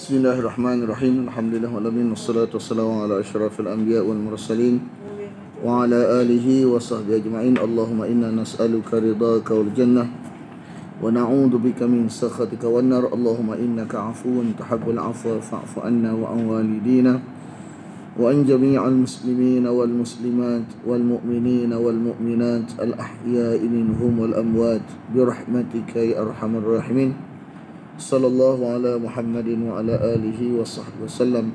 Bismillahirrahmanirrahim. Alhamdulillah walamin wassalatu wassalamu ala asyrafil anbiya wal mursalin wa ala alihi wa sahbihi ajma'in. Allahumma inna nas'aluka ridhaka wal jannah wa na'udzu bika min sakhatika wan nar. Allahumma innaka 'afuwun tuhibbul 'afwa fa'fu 'anna wa an walidina wa an jami'al muslimina wal muslimat wal mu'minina wal mu'minat al ahya'i minhum wal amwat bi rahmatika ya arhamar rahimin. Sallallahu ala Muhammadin wa ala alihi wa sahbihi wasallam.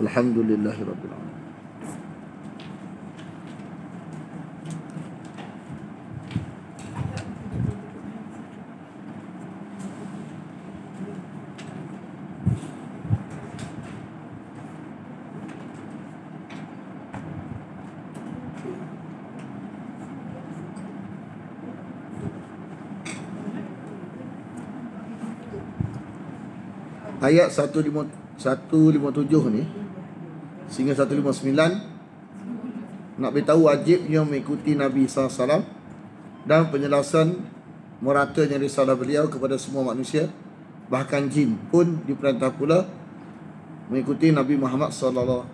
Alhamdulillahi rabbil alamin. Ayat 157 ni sehingga 159 nak beritahu wajibnya mengikuti Nabi SAW dan penjelasan meratanya risalah beliau kepada semua manusia, bahkan jin pun diperintah pula mengikuti Nabi Muhammad SAW.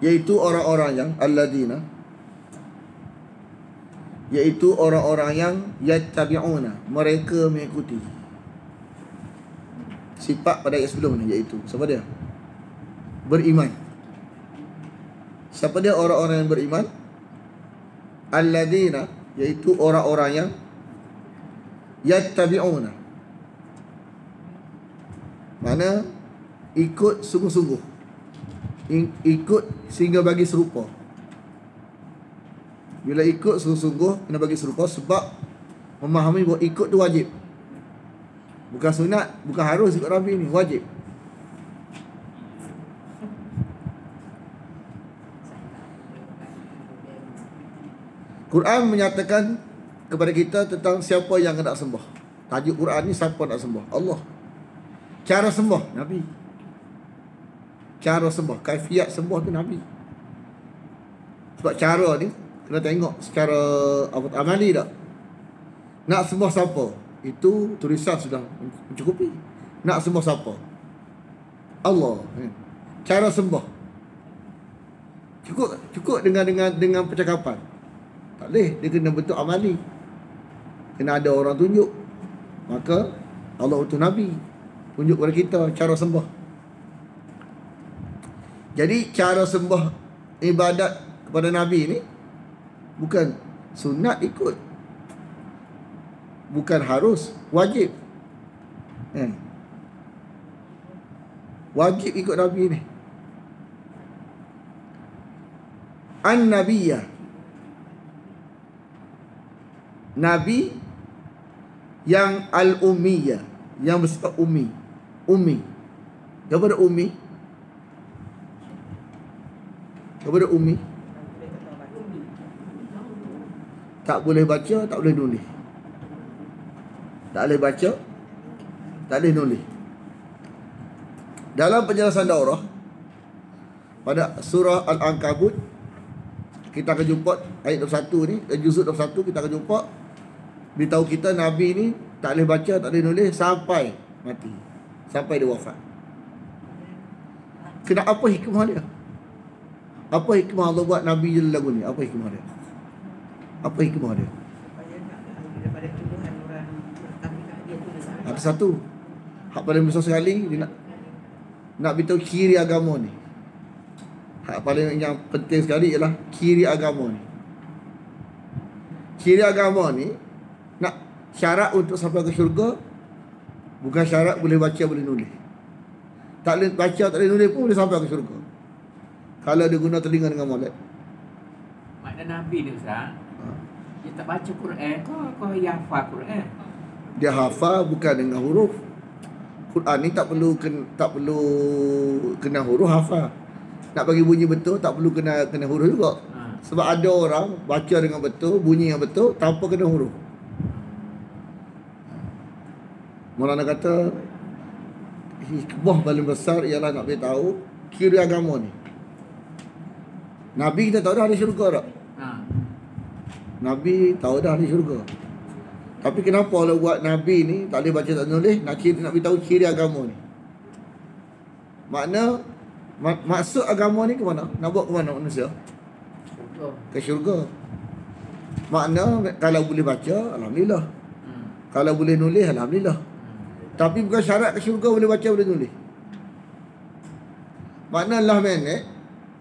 Iaitu orang-orang yang alladina, iaitu orang-orang yang yattabi'una, mereka mengikuti. Sifat pada ayat sebelum ni iaitu siapa dia? Beriman. Siapa dia orang-orang yang beriman? Alladina, iaitu orang-orang yang yattabi'una, mana ikut sungguh-sungguh, ikut sehingga bagi serupa. Bila ikut sungguh-sungguh kena bagi serupa, sebab memahami bahawa ikut tu wajib, bukan sunat, bukan harus ikut Nabi ni, wajib. Quran menyatakan kepada kita tentang siapa yang nak sembah. Tajuk Quran ni siapa nak sembah? Allah. Cara sembah Nabi. Cara sembah, kaifiat sembah tu Nabi. Sebab cara ni kena tengok secara amali tak. Nak sembah siapa? Itu tulisan sudah mencukupi. Nak sembah siapa? Allah. Cara sembah cukup dengan percakapan. Tak boleh, dia kena bentuk amali. Kena ada orang tunjuk. Maka Allah utus Nabi tunjuk kepada kita cara sembah. Jadi cara sembah ibadat kepada Nabi ni bukan sunat ikut, bukan harus, wajib. Wajib ikut Nabi ni. An-Nabiyah, Nabi yang al-ummiyah, yang bersifat ummi. Daripada ummi, tak boleh baca, tak boleh nulis. Tak boleh baca, tak boleh nulis. Dalam penjelasan daurah pada surah Al-Ankabut, kita akan jumpa ayat 21 ni, juzuk 21 kita akan jumpa beritahu kita Nabi ni tak boleh baca, tak boleh nulis sampai mati, sampai dia wafat. Kena apa hikmah dia? Apa hikmah Allah buat Nabi je lagu ni? Apa hikmah dia? Apa hikmah dia? Ada satu hak paling besar sekali, dia nak beritahu ciri agama ni. Hak paling yang penting sekali ialah ciri agama ni. Ciri agama ni, nak syarat untuk sampai ke syurga, bukan syarat boleh baca, boleh nulis. Tak boleh baca, tak boleh nulis pun boleh sampai ke syurga, kalau dia guna telinga dengan molek. Makna Nabi ni Ustaz, dia tak baca Quran, kau dia hafal Quran. Dia hafal bukan dengan huruf. Quran ni tak perlu kena huruf hafal. Nak bagi bunyi betul tak perlu kena huruf juga. Sebab ada orang baca dengan betul, bunyi yang betul tanpa kena huruf. Maulana kata hikmah paling besar ialah nak beritahu ciri agama ni. Nabi kita tahu dah ada syurga tak? Nabi tahu dah di syurga. Tapi kenapa Allah buat Nabi ni tak boleh baca tak nulis? Nak beritahu ciri agama ni. Makna maksud agama ni ke mana? Nak bawa ke mana manusia? Ke syurga. Makna kalau boleh baca, alhamdulillah. Kalau boleh nulis, alhamdulillah. Tapi bukan syarat ke syurga boleh baca boleh nulis. Makna lah menek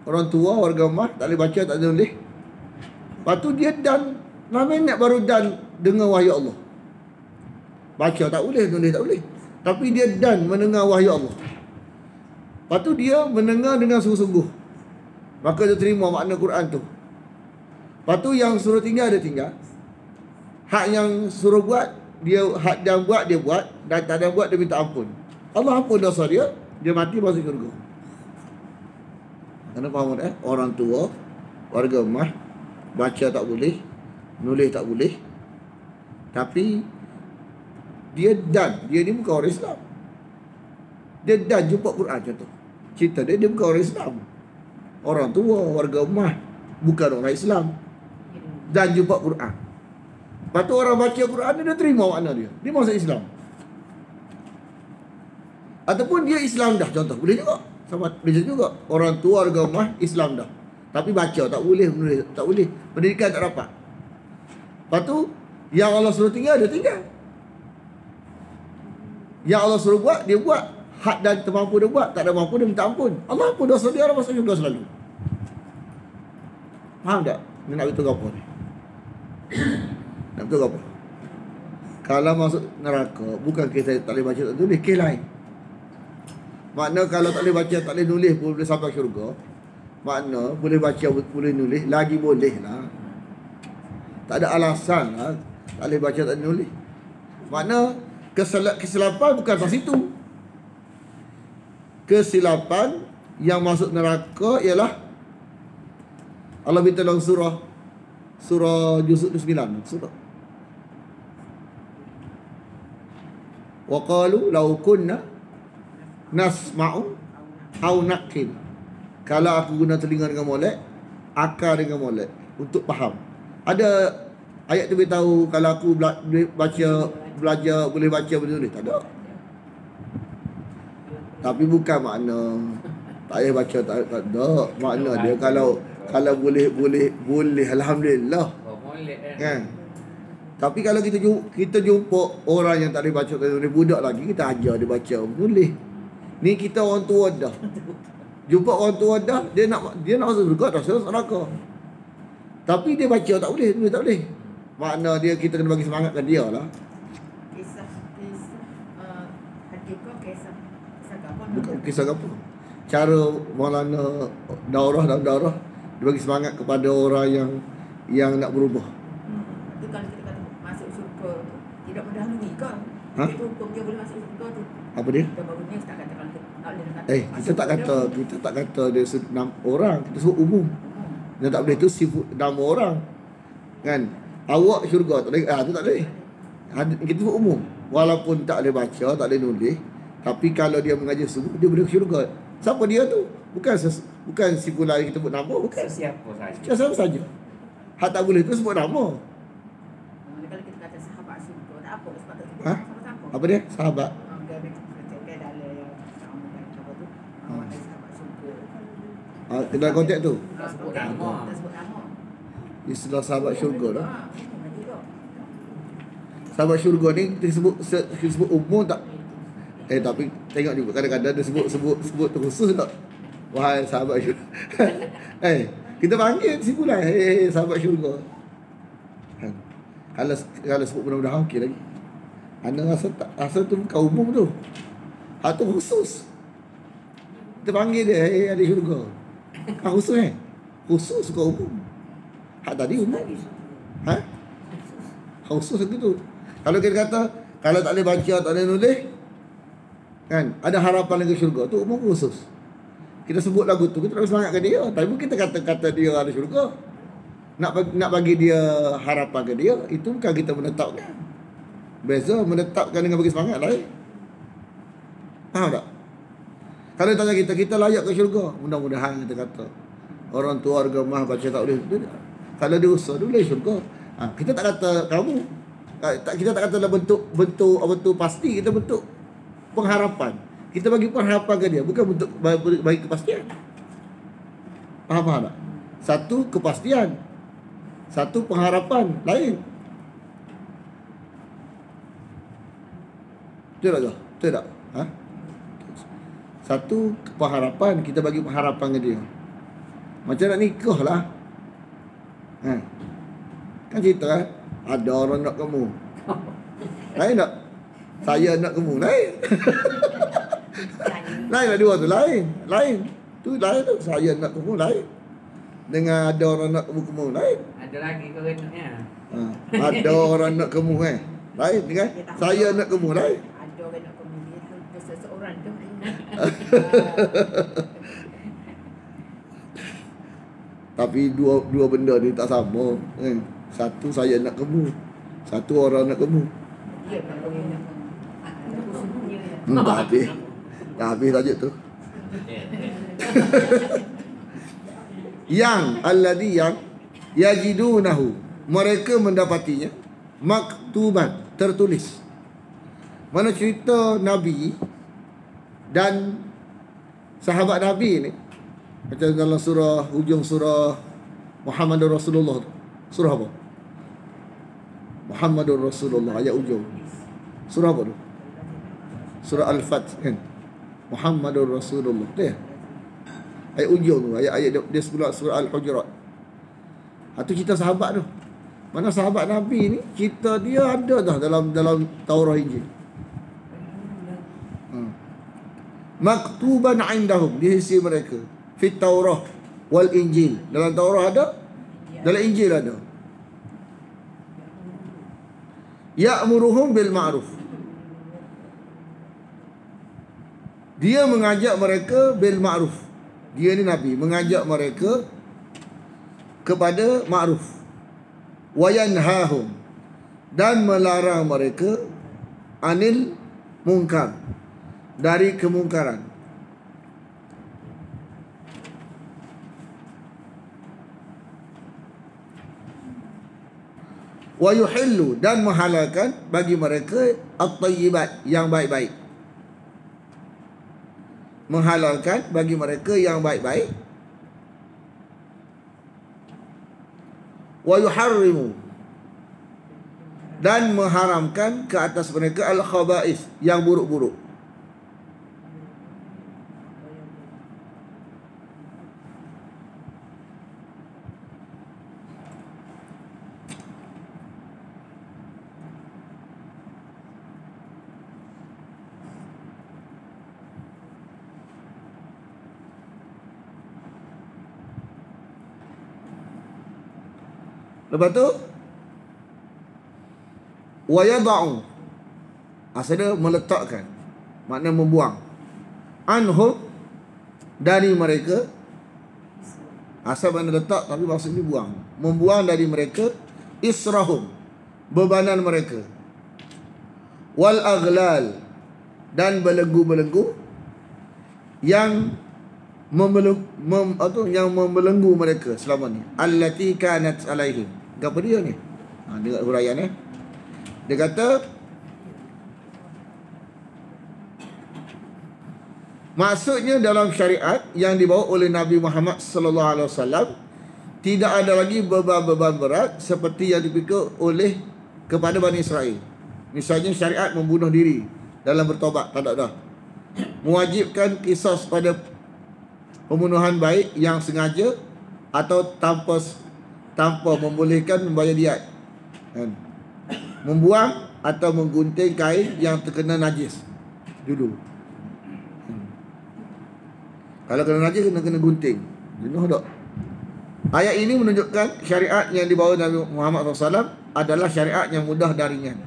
orang tua, warga rumah tak boleh baca tak boleh nulis. Lepas tu dia dan lah menek baru dan dengar wahyu Allah. Baca tak boleh, nulis tak boleh. Tapi dia dan mendengar wahyu Allah. Lepas tu dia mendengar dengan sungguh-sungguh. Maka dia terima makna Quran tu. Lepas tu yang suruh tinggal dia tinggal. Hak yang suruh buat, hak yang buat dia buat. Dan tak ada buat dia minta ampun. Allah ampun dosa dia. Dia mati masuk syurga. Kena faham tak? Orang tua, warga rumah, baca tak boleh, nulis tak boleh. Tapi dia ni bukan orang Islam. Dia jumpa Quran contoh. Cerita dia bukan orang Islam. Orang tua, warga rumah, bukan orang Islam. Dan jumpa Quran. Lepas tu orang baca Quran dia terima makna dia. Dia masuk Islam. Ataupun dia Islam dah contoh. Boleh juga. Sama boleh juga. Orang tua, warga rumah, Islam dah. Tapi baca tak boleh, menulis tak boleh. Pendidikan tak dapat. Lepas tu yang Allah suruh tinggal dia tinggal. Yang Allah suruh buat dia buat. Hak dan termampu dia buat. Tak ada mampu dia minta ampun. Allah ampun dosa dia, orang masuk syurga selalu. Faham tak? Dia nak beritahu apa ni? Nak beritahu apa? Kalau masuk neraka, bukan kita tak boleh baca tak tulis, kes lain. Makna kalau tak boleh baca tak boleh nulis pun boleh sampai syurga. Makna boleh baca boleh nulis lagi boleh lah. Tak ada alasan lah tak boleh baca tak boleh nulis. Makna kesilapan bukan pas itu. Kesilapan yang masuk neraka ialah Allah beritahu dalam surah juzuk 9 surah. Wa qalu law kunna nasma'u aw naqil. Kalau aku guna telinga dengan molek, akal dengan molek untuk faham. Ada ayat tu beritahu kalau aku belajar boleh baca boleh tulis. Tak ada. Tapi bukan makna tak payah baca tak ada. Makna dia kalau boleh alhamdulillah. Kan? Tapi kalau kita jumpa orang yang tak boleh baca tak boleh budak lagi, kita ajar dia baca boleh. Ni kita orang tua dah. Jumpa orang tua dah, dia nak masuk surga dah selesai neraka. Tapi dia baca tak boleh, tulis tak boleh. Makna dia kita kena bagi semangat kat dia lah. Bukan kisah apa. Cara Maulana dalam daurah dia bagi semangat kepada orang yang nak berubah. Itu kalau kita kata masuk syurga tu tidak mendahului kan? Itu hukum dia boleh masuk syurga tu. Apa dia? Kita baru ni tak kata kalau kita tak kata dia 6 orang, kita sebut umum. Yang tak boleh tu sifat 6 orang. Kan? Awak syurga tak boleh. Tu tak boleh. Kita sebut umum. Walaupun tak boleh baca, tak boleh nulis, tapi kalau dia mengajar sungguh, dia boleh syurga. Siapa dia tu? Bukan si pula kita sebut nama, bukan. Siapa saja. Siapa saja. Hak tak boleh tu sebut nama. Kalau kita kata sahabat syurga, tak apa sebab tu. Sama-sama. Apa dia? Sahabat. Dalam konteks tu Tak sebut nama. istilah sahabat syurga lah. Sahabat syurga ni kita sebut umum tak? Tapi tengok juga kadang-kadang dia sebut khusus tak? Wahai sahabat syurga. Kita panggil simpulan sahabat syurga. Kalau sebut mudah-mudahan okey lagi. Anda rasa tu bukan umum tu. Hak tu khusus. Kita panggil dia ahli syurga. Khusus khusus ke umum. Hak tadi umum. Khusus gitu. Kalau kita kata kalau tak boleh baca, tak boleh nulis, kan, ada harapan lagi syurga, tu umum khusus. Kita sebut lagu tu, kita nak semangatkan dia. Tapi bukan kita kata dia ada syurga. Nak bagi dia harapan ke dia, itu bukan kita menetapkan. Beza menetapkan dengan bagi semangat lain. Faham tak? Kalau tanya kita layak ke syurga, mudah-mudahan kita kata. Orang tua, warga rumah baca tak boleh. Kalau dia usaha, dia boleh syurga. Kita tak kata kamu. Kita tak kata dalam bentuk pasti, kita bentuk pengharapan. Kita bagi pengharapan ke dia, bukan bentuk bagi kepastian. Faham tak? Satu kepastian, satu pengharapan lain. Betul tak? Betul tak? Satu pengharapan, kita bagi pengharapan ke dia. Macam nak nikah lah. Kan cerita kan, ada orang nak kamu. Lain tak? Saya nak kamu. Lain. Lain lah dua tu. Lain. Tu lain tu. Saya nak kamu. Lain. Dengan ada orang nak kamu. Lain. Ada lagi kau renaknya. Ada orang nak kamu kan. Lain kan. Saya nak kamu. Lain. Ada orang nak kamu. Dia seseorang tu. Tapi dua benda ni tak sama. Satu saya nak kamu. Satu orang nak kamu. Dia kalau yang nak kamu. Aku sembunyi. Tak habis. Dah habis tajuk tu. Yang alladhi yang yajidunahu, mereka mendapatinya maktuban, tertulis. Mana cerita Nabi dan sahabat Nabi ni, macam dalam hujung surah Muhammadur Rasulullah tu. Surah apa? Muhammadur Rasulullah, ayat ujung. Surah apa tu? Surah Al-Fath kan. Muhammadur Rasulullah. Dia ayat ujung tu, ayat dia sebelum surah Al-Hujurat. Itu cerita sahabat tu. Mana sahabat Nabi ni, cerita dia ada dah dalam Taurah Injil. Maktuban indahum, di sisi mereka. Fit Taurah wal Injil. Dalam Taurah ada, dalam Injil ada. Ya'muruhum bil ma'ruf. Dia mengajak mereka bil ma'ruf. Dia ni Nabi mengajak mereka kepada ma'ruf. Wa yanhahum, dan melarang mereka anil munkar, dari kemungkaran. Wa yuhillu, dan menghalalkan bagi mereka at-tayyibat, yang baik-baik. Menghalalkan bagi mereka yang baik-baik. Wa yuharrimu, dan mengharamkan ke atas mereka al-khaba'is, yang buruk-buruk. Lepas tu wa yada'u, asal dia meletakkan, makna membuang, anhum, dari mereka. Asal mana letak, tapi maksud ni buang. Membuang dari mereka israhum, bebanan mereka. Wal aghlal, dan belenggu-belenggu yang membelenggu mereka selama ni. Allati kanat alaihim. Apa dia ni? Dengar huraian Dia kata maksudnya dalam syariat yang dibawa oleh Nabi Muhammad sallallahu alaihi wasallam tidak ada lagi beban-beban berat seperti yang dipikul oleh kepada Bani Israel. Misalnya syariat membunuh diri dalam bertobat, tak ada dah. Mewajibkan qisas pada pembunuhan baik yang sengaja atau tanpa membolehkan membayar diat. Membuang atau menggunting kain yang terkena najis dulu. Kalau kena najis, kena gunting. Jenuh tak? Ayat ini menunjukkan syariat yang dibawa Nabi Muhammad SAW adalah syariat yang mudah dan ringan.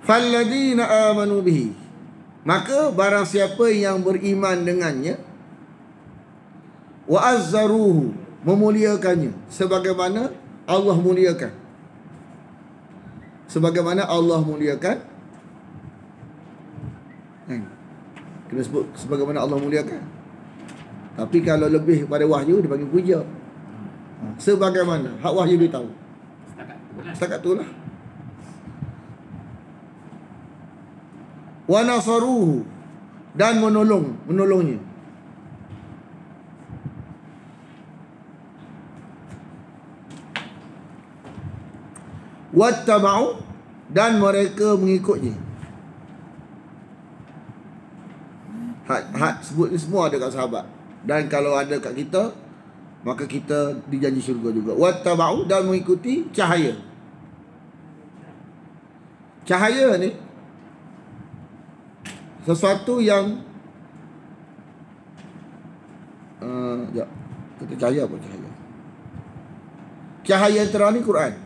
Falladzina amanu bihi, maka barang siapa yang beriman dengannya, wa azzaruhu, memuliakannya sebagaimana Allah muliakan. Sebagaimana Allah muliakan. Kena sebut sebagaimana Allah muliakan. Tapi kalau lebih pada wahyu, dia panggil puja. Sebagaimana hak wahyu dia tahu. Setakat tu lah. Wa nasaruhu, dan menolongnya. Wattaba'u, dan mereka mengikutnya. Hak sebut ni semua ada kat sahabat. Dan kalau ada kat kita, maka kita dijanji syurga juga. Wattaba'u, dan mengikuti cahaya. Cahaya ni sesuatu yang kata cahaya apa cahaya? Cahaya yang terang ni Quran,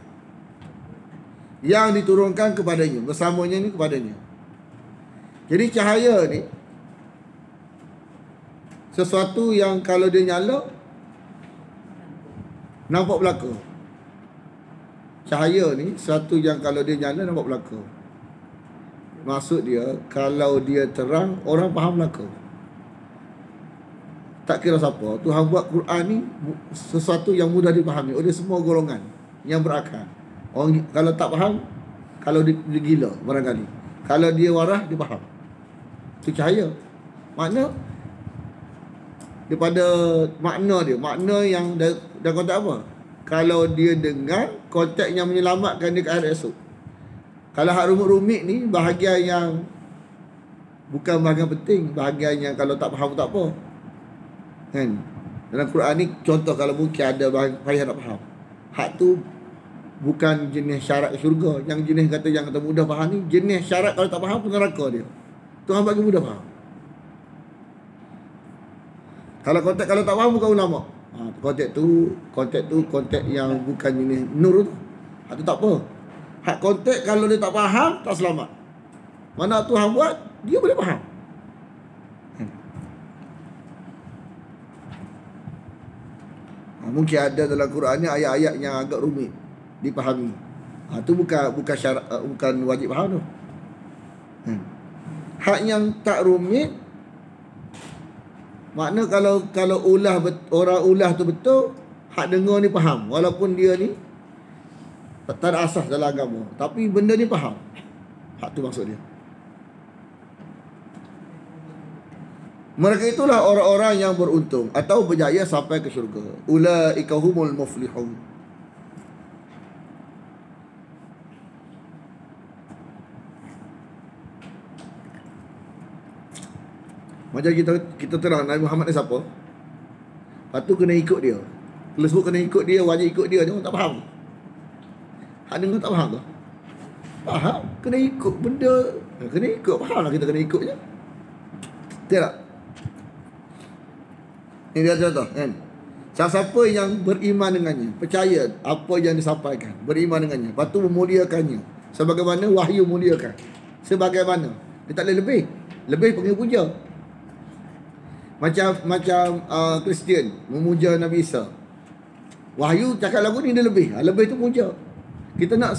yang diturunkan kepadanya, bersamanya ni kepadanya. Jadi cahaya ni sesuatu yang kalau dia nyala nampak belaka. Cahaya ni sesuatu yang kalau dia nyala nampak belaka. Maksud dia, kalau dia terang, orang faham belaka. Tak kira siapa, Tuhan buat Quran ni sesuatu yang mudah dipahami oleh semua golongan yang berakal. Orang kalau tak faham, kalau dia gila barangkali. Kalau dia waras, dia faham. Itu cahaya. Makna daripada makna yang dah konteks apa? Kalau dia dengar, konteks yang menyelamatkan dia ke akhirat esok. Kalau hak rumit-rumit ni, bahagian yang bukan bahagian penting, bahagian yang kalau tak faham tak apa. Kan? Dalam Quran ni contoh, kalau mungkin ada payah nak faham. Hak tu bukan jenis syarat syurga. Yang jenis kata yang kata mudah faham ni, jenis syarat kalau tak faham pun neraka dia. Tuhan bagi mudah faham. Kalau konteks kalau tak faham bukan ulama. Konteks yang bukan jenis nur tu. Hak tu tak apa. Hak konteks kalau dia tak faham, tak selamat. Mana Tuhan buat, dia boleh faham. Mungkin ada dalam Quran ni ayat-ayat yang agak rumit dipahami. Itu bukan syarat, bukan wajib faham tu. Hak yang tak rumit, makna kalau orang ulah tu betul, hak dengar ni faham. Walaupun dia ni tak ada asas dalam agama, tapi benda ni faham. Hak tu maksud dia. Mereka itulah orang-orang yang beruntung atau berjaya sampai ke syurga. Ulaika humul muflihun. Macam kita terang Nabi Muhammad ni siapa? Lepas tu kena ikut dia. Kalau sebut kena ikut dia, wajib ikut dia, jangan tak faham. Hak dengar tak faham ke? Faham. Kena ikut benda. Kena ikut. Faham lah kita kena ikut je. Betul tak? Ini dia contoh kan. Siapa yang beriman dengannya, percaya apa yang disampaikan, beriman dengannya, lepas tu memuliakannya sebagaimana wahyu muliakan. Sebagaimana. Dia tak boleh lebih. Lebih panggil puja. Macam Kristian memuja Nabi Isa. Wahyu cakap lagu ni dia lebih. Lebih tu puja. Kita nak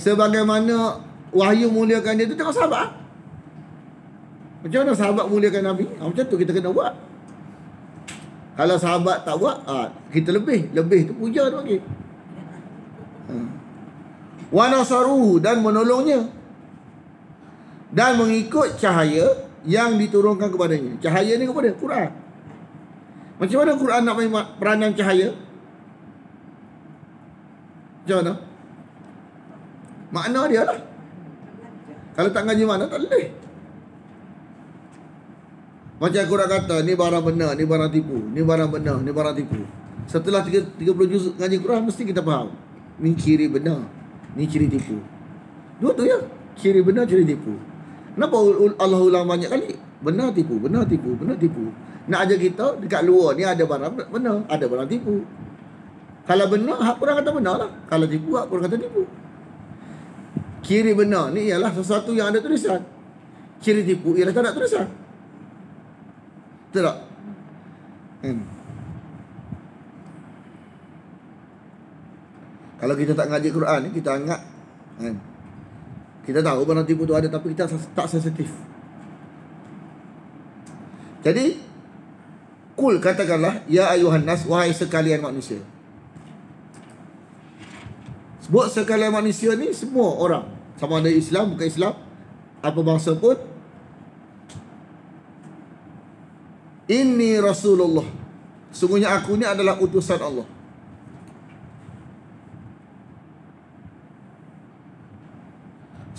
sebagaimana wahyu muliakan dia tu. Tengok sahabat. Macam mana sahabat muliakan Nabi? Macam tu kita kena buat. Kalau sahabat tak buat, kita lebih tu puja tu lagi. Wa nasaruhu, dan menolongnya, dan mengikut cahaya yang diturunkan kepadanya. Cahaya ni kepada Quran. Macam mana Quran nak main peranan cahaya? Macam mana? Makna dia lah. Kalau tak ngaji mana, tak boleh. Macam Quran kata, ni barang benar, ni barang tipu. Ni barang benar, ni barang tipu. Setelah 30 juz ngaji Quran, mesti kita faham. Ni ciri benar, ni ciri tipu. Dua tu ya. Ciri benar, ciri tipu. Kenapa Allah ulang banyak kali? Benar tipu, benar tipu, benar tipu. Nak ajar kita dekat luar ni ada barang benar, ada barang tipu. Kalau benar, hak Quran kata benar lah. Kalau tipu, hak Quran kata tipu. Ciri benar ni ialah sesuatu yang ada tulisan. Ciri tipu ialah tak ada tulisan. Betul tak? Kalau kita tak ngaji Quran ni, kita anggap kita tahu barang tipu tu ada, tapi kita tak sensitif. Jadi kul, katakanlah, ya ayuhan nas, wahai sekalian manusia. Sebut sekalian manusia ni semua orang, sama ada Islam bukan Islam, apa bangsa pun. Inni Rasulullah, sungguhnya aku ni adalah utusan Allah.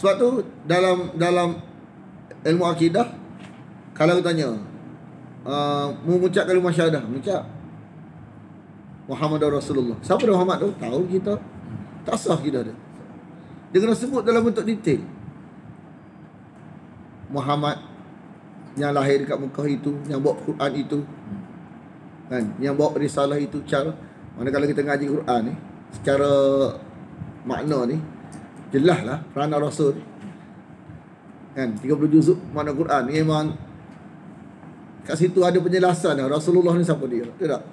Sebab tu dalam ilmu akidah, kalau tanya mengucap kalimah syahadah, mengucap Muhammad Rasulullah. Siapa dia Muhammad tu? Tahu kita. Tak sah kita dia. Dia kena sebut dalam bentuk detail. Muhammad yang lahir dekat Mekah itu, yang bawa Quran itu, kan, yang bawa risalah itu. Cara mana kalau kita ngaji Quran ni, secara makna ni jelas lah peranan Rasul kan, 30 juzuk makna Quran ni memang kat situ ada penjelasan Rasulullah ni siapa dia. Betul tak?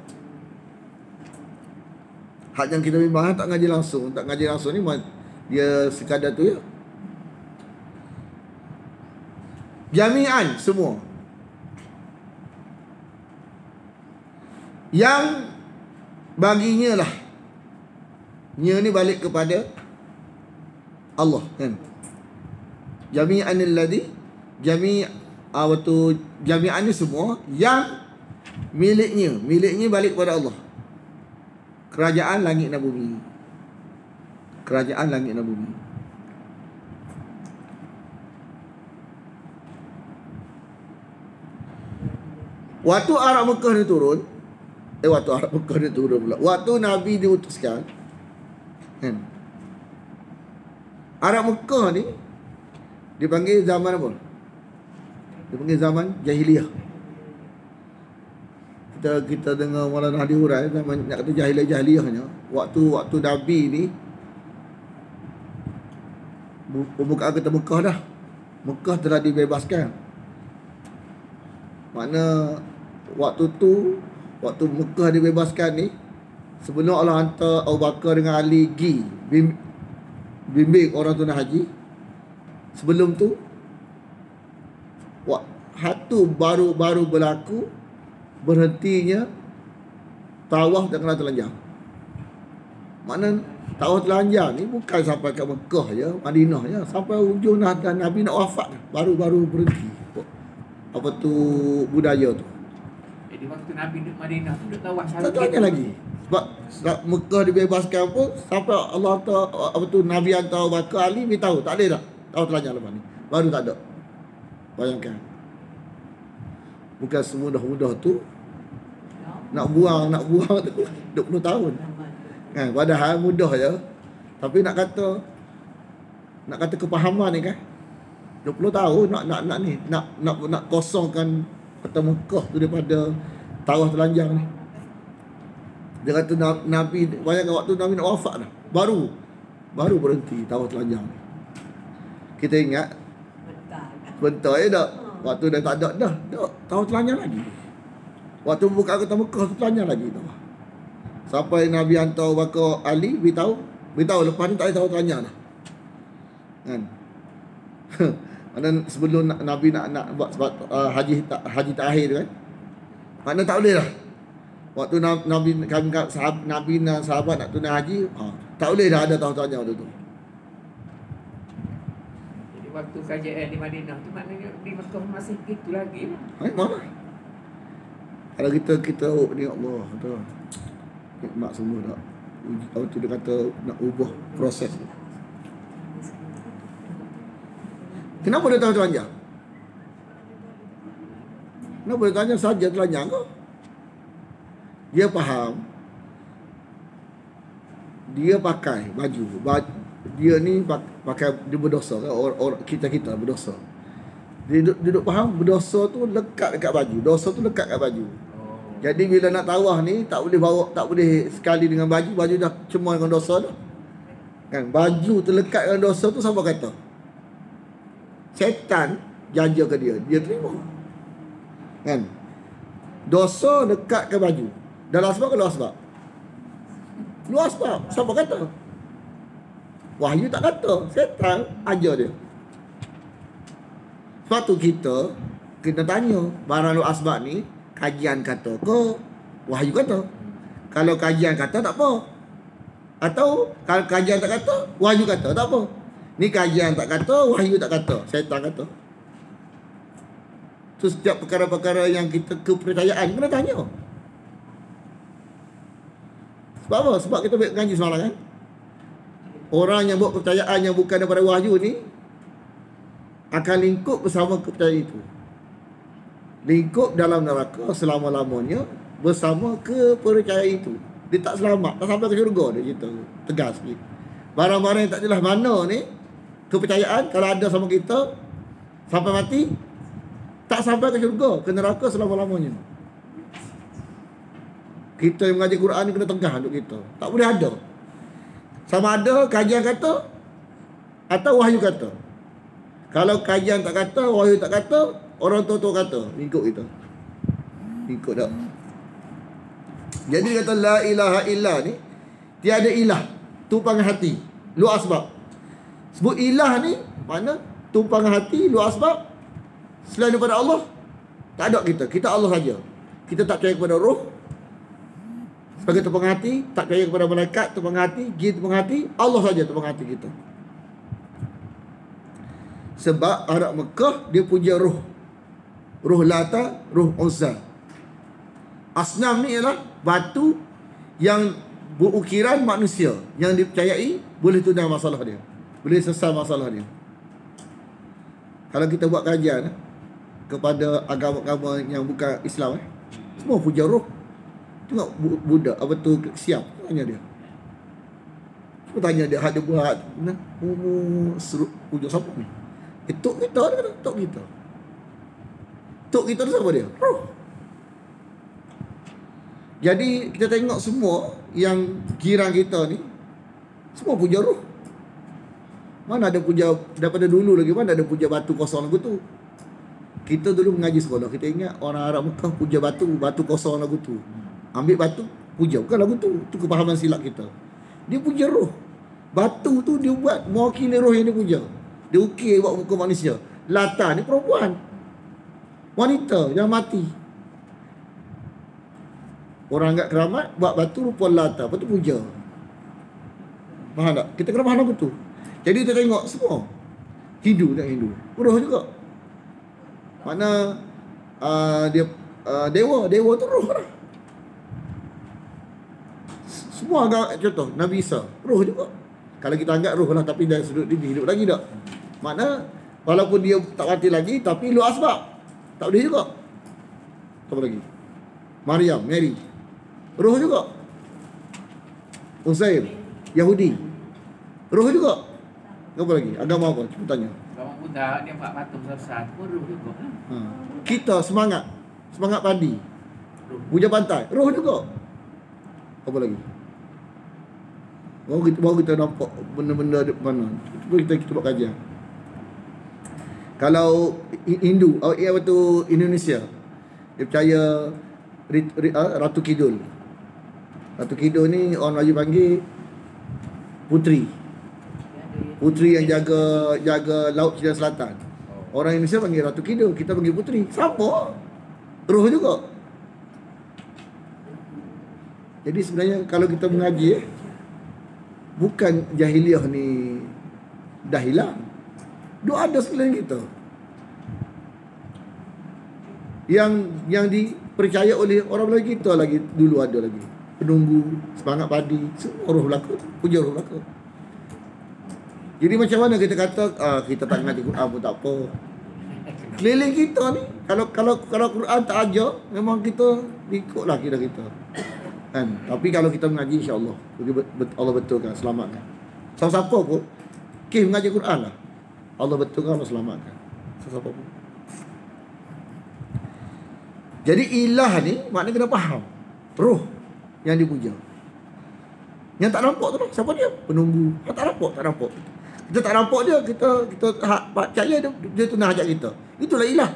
Hak yang kita bimbang tak ngaji langsung. Tak ngaji langsung ni dia sekadar tu ya. Jami'an, semua. Yang baginya lah, nya ni balik kepada Allah kan. Jami'anil ladhi, jami'an ni semua yang miliknya balik kepada Allah. Kerajaan langit dan bumi. Kerajaan langit dan bumi. Waktu Arab Mekah ni turun, waktu Nabi diutuskan kan, Arab Mekah ni dipanggil zaman apa? Dipanggil zaman jahiliyah. Kita dengar Maulana Hadi Hurai zaman nak kata jahiliyahnya, waktu Nabi ni pembukaan kata Mekah dah. Mekah telah dibebaskan. Makna waktu waktu Mekah dibebaskan ni, sebelum Allah hantar Abu Bakar dengan Ali pergi bimbing orang tunai haji, sebelum tu hatu baru berlaku berhentinya tawaf dan kena telanjang. Makna tawaf telanjang ni bukan sampai ke Mekah je, Madinah je, sampai ujung dan Nabi nak wafat baru berhenti. Apa tu budaya tu. Jadi waktu Nabi duduk Madinah tu duduk tawaf selalu. Tak tanya lagi. Sebab Mekah dibebaskan pun sampai Allah apa tu Nabi hantar Bakar Ali beritahu tak boleh dah tawaf telanjang lepas ni. Baru tak ada. Bayangkan. Bukan semudah-mudah tu nak buang tu 20 tahun. Kan, padahal mudah je. Tapi nak kata kepahaman ni kan 20 tahun nak kosongkan kota Mekah tu daripada tawaf telanjang ni. Dia kata Nabi, bayangkan waktu Nabi nak wafat dah, baru berhenti tawaf telanjang ni. Kita ingat bentar je tak, waktu dah tak ada dah tawaf telanjang lagi. Waktu buka kota Mekah tu telanjang lagi tau. Sampai Nabi hantar Bakar Ali beritahu lepas ni tak ada tawaf telanjang dah. Kan? Maknanya sebelum Nabi nak buat sebab haji terakhir tu kan, maknanya tak boleh lah. Waktu Nabi dan sahabat nak tunai haji, tak boleh dah ada tawaf telanjang tu. Jadi waktu kajian di Madinah tu maknanya di Mekah masih gitu lagi lah. Mana? Kalau kita ni Allah tu nikmat semua tak. Kalau tu dia kata nak ubah proses tu. Kenapa dia tahu telanjang? Kenapa dia tanya saja telanjang kau? Dia faham. Dia pakai baju. Dia ni pakai, dia berdosa kan? Orang kita berdosa. Dia duduk faham berdosa tu lekat dekat baju. Dosa tu lekat kat baju. Jadi bila nak tawaf ni tak boleh sekali dengan baju dah cemar dengan dosa dah. Kan baju terlekat dengan dosa tu siapa kata? Setan jajah ke dia, dia terima. Kan? Dosa dekat ke baju. Dalam sebab ke luar sebab? Luar sebab. Siapa kata? Wahyu tak kata. Setan ajar dia. Sebab tu kita kena tanya, barang luar sebab ni kajian kata ke wahyu kata? Kalau kajian kata tak apa. Atau kalau kajian tak kata, wahyu kata, tak apa. Ni kajian tak kata, wahyu tak kata, syaitan kata. So setiap perkara-perkara yang kita kepercayaan kena tanya. Sebab apa? Sebab kita mengaji semalam kan. Orang yang buat kepercayaan yang bukan daripada wahyu ni akan lingkup bersama kepercayaan itu. Lingkup dalam neraka selama-lamanya bersama kepercayaan itu. Dia tak selamat, tak sampai ke syurga, dia cerita tegas sikit. Barang-barang yang tak jelas mana ni, kepercayaan kalau ada sama kita sampai mati, tak sampai ke syurga, ke neraka selama-lamanya. Kita yang mengajar Quran ni kena tegas untuk kita. Tak boleh ada. Sama ada kajian kata atau wahyu kata. Kalau kajian tak kata, wahyu tak kata, orang tua-tua kata, ikut kita. Ikut tak? Jadi kata la ilaha illa ni, tiada ilah, tumpangan hati, luar asbab. Sebut ilah ni mana tumpangan hati, luar asbab. Selain daripada Allah tak ada kita. Kita Allah saja. Kita tak percaya kepada roh sebagai tumpangan hati, tak percaya kepada malaikat tumpangan hati, jin tumpangan hati, Allah saja tumpangan hati kita. Sebab Arab Mekah dia puja roh. Roh Lata, roh Uzza. Asnam ni ialah batu yang berukiran manusia, yang dipercayai boleh tunai masalah dia, boleh selesai masalah dia. Kalau kita buat kajian kepada agama-agama yang bukan Islam, semua puja roh. Tengok budak apa tu siap, tanya dia. Cuba tanya dia, ada buat nah, seru puja siapa ni? Tok kita, dia kata tok kita. Tok kita tu siapa dia? Roh. Jadi kita tengok semua yang jiran kita ni semua puja roh. Mana ada puja daripada dulu lagi, mana ada puja batu kosong lagu tu. Kita dulu mengaji sekolah, kita ingat orang Arab Mekah puja batu kosong lagu tu. Ambil batu puja, bukan lagu tu. Tu kepahaman silap kita. Dia puja roh. Batu tu dia buat mewakili roh yang dia puja. Dia ukir buat muka manusia. Lata ni perempuan, wanita yang mati. Orang anggap keramat, buat batu rupa Lata. Lepas tu puja. Faham tak? Kita kena faham betul. Jadi kita tengok semua. Hindu tak Hindu. Roh juga. Mana dia dewa tu roh lah. Semua agak contoh Nabi Isa, roh juga. Kalau kita anggap roh lah, tapi dari sudut ini hidup lagi tak? Makna walaupun dia tak mati lagi, tapi luar asbab. Tak boleh juga. Apa lagi? Maryam, Mary, roh juga. Uzair, Yahudi, roh juga. Apa lagi? Agama apa? Cuba tanya. Agama Buddha dia buat patung besar pun roh juga. Kita semangat padi, puja pantai, roh juga. Apa lagi? Baru kita nampak benda-benda di mana. Cuba kita buat kajian. Kalau Hindu, apa tu Indonesia, dia percaya Ratu Kidul. Ratu Kidul ni orang Melayu panggil putri. Putri yang jaga Laut Cina Selatan. Orang Indonesia panggil Ratu Kidul, kita panggil putri. Sama. Roh juga. Jadi sebenarnya kalau kita mengaji, bukan jahiliah ni dah hilang. Dia ada sekeliling kita. Yang dipercaya oleh orang Melayu kita lagi dulu ada lagi. Penunggu, semangat padi, semua roh belaka, puja roh belaka. Jadi macam mana kita kata kita tak mengaji Quran pun tak apa. Keliling kita ni kalau Quran tak ajar, memang kita ikutlah kita. Kan? Tapi kalau kita mengaji, insya-Allah Allah betulkan, selamatkan. Siapa-siapa pun mengaji Quran lah, Allah betulkan, Allah selamatkan. Siapa pun. Jadi ilah ni maknanya kena faham roh yang dipuja. Yang tak nampak tu lah, siapa dia? Penunggu. Yang tak nampak, tak nampak. Kita tak nampak dia, kita percaya dia tu nak ajak kita. Itulah ilah.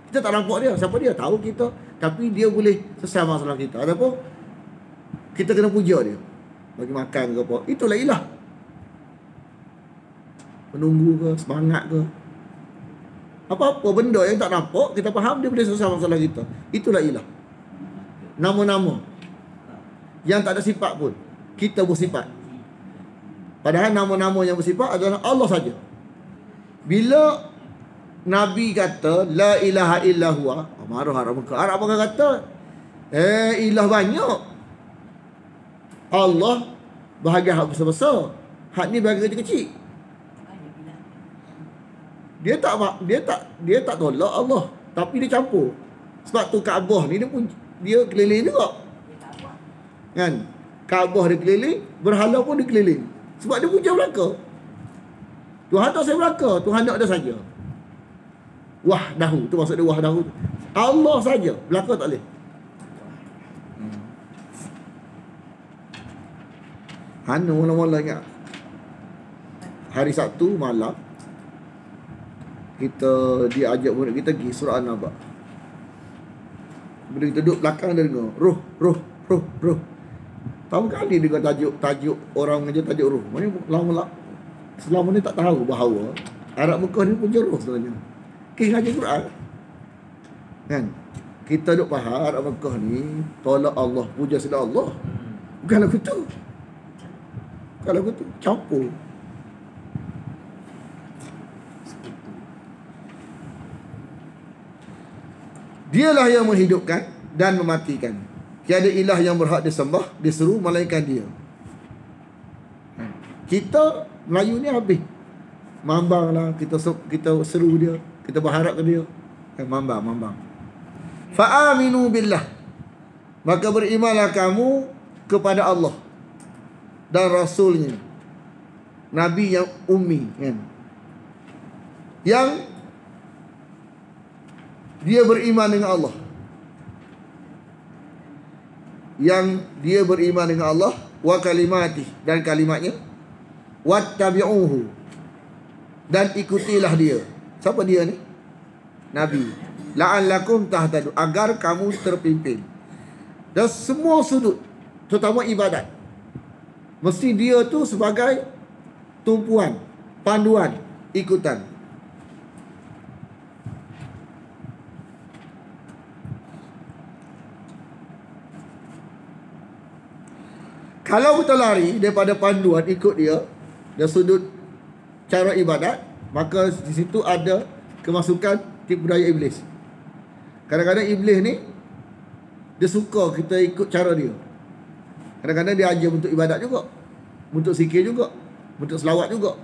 Kita tak nampak dia, siapa dia? Tahu kita, tapi dia boleh selesai masalah kita. Ataupun kita kena puja dia, bagi makan ke apa. Itulah ilah. Penunggu ke, semangat ke, apa-apa benda yang tak nampak, kita faham dia boleh selesai masalah kita. Itulah ilah. Nama-nama yang tak ada sifat pun, kita bersifat. Padahal nama-nama yang bersifat adalah Allah saja. Bila Nabi kata la ilaha illa huwa, marah Arab Mekah. Arab Mekah kata ilah banyak. Allah bahagian hak besar-besar, hak ni bahagian kecil-kecil. Dia tak tolak Allah, tapi dia campur. Sebab tu Kaabah ni dia keliling juga. Kan? Kaabah dia keliling, berhala pun dia keliling. Sebab dia puja belaka. Tuhan tak saya belaka, Tuhan nak ada saja. Wahdahu, tu maksud dia wahdahu. Allah saja, belaka tak boleh. Hana mula-mula ingat. Hari Sabtu malam dia ajak murid kita pergi surah An-Naba. Bila kita duduk belakang dia dengar roh. Tahu kali dia tajuk orang mengajar tajuk roh. Maksudnya selama ni tak tahu bahawa Arab Mekah ni punya roh sebenarnya. Kita ngaji Quran kan, kita duk faham Arab Mekah ni tolak Allah, puja selain Allah. Bukan lagu tu. Kalau tu campur. Dialah yang menghidupkan dan mematikan. Tiada ilah yang berhak disembah, diseru melainkan dia. Kita Melayu ni habis mambang lah, kita seru dia, kita berharap ke dia. Mambang. Fa'aminu billah, maka berimanlah kamu kepada Allah dan Rasulnya, Nabi yang ummi kan, yang dia beriman dengan Allah, wa kalimati, dan kalimatnya, wattabi'uhu, dan ikutilah dia. Siapa dia ni? Nabi. La'allakum tahtadu, agar kamu terpimpin. Dan semua sudut, terutama ibadat, mesti dia tu sebagai tumpuan, panduan, ikutan. Kalau kita lari daripada panduan ikut dia dan sudut cara ibadat, maka di situ ada kemasukan tipu daya iblis. Kadang-kadang iblis ni dia suka kita ikut cara dia. Kadang-kadang dia ajar untuk ibadat juga, untuk zikir juga, untuk selawat juga.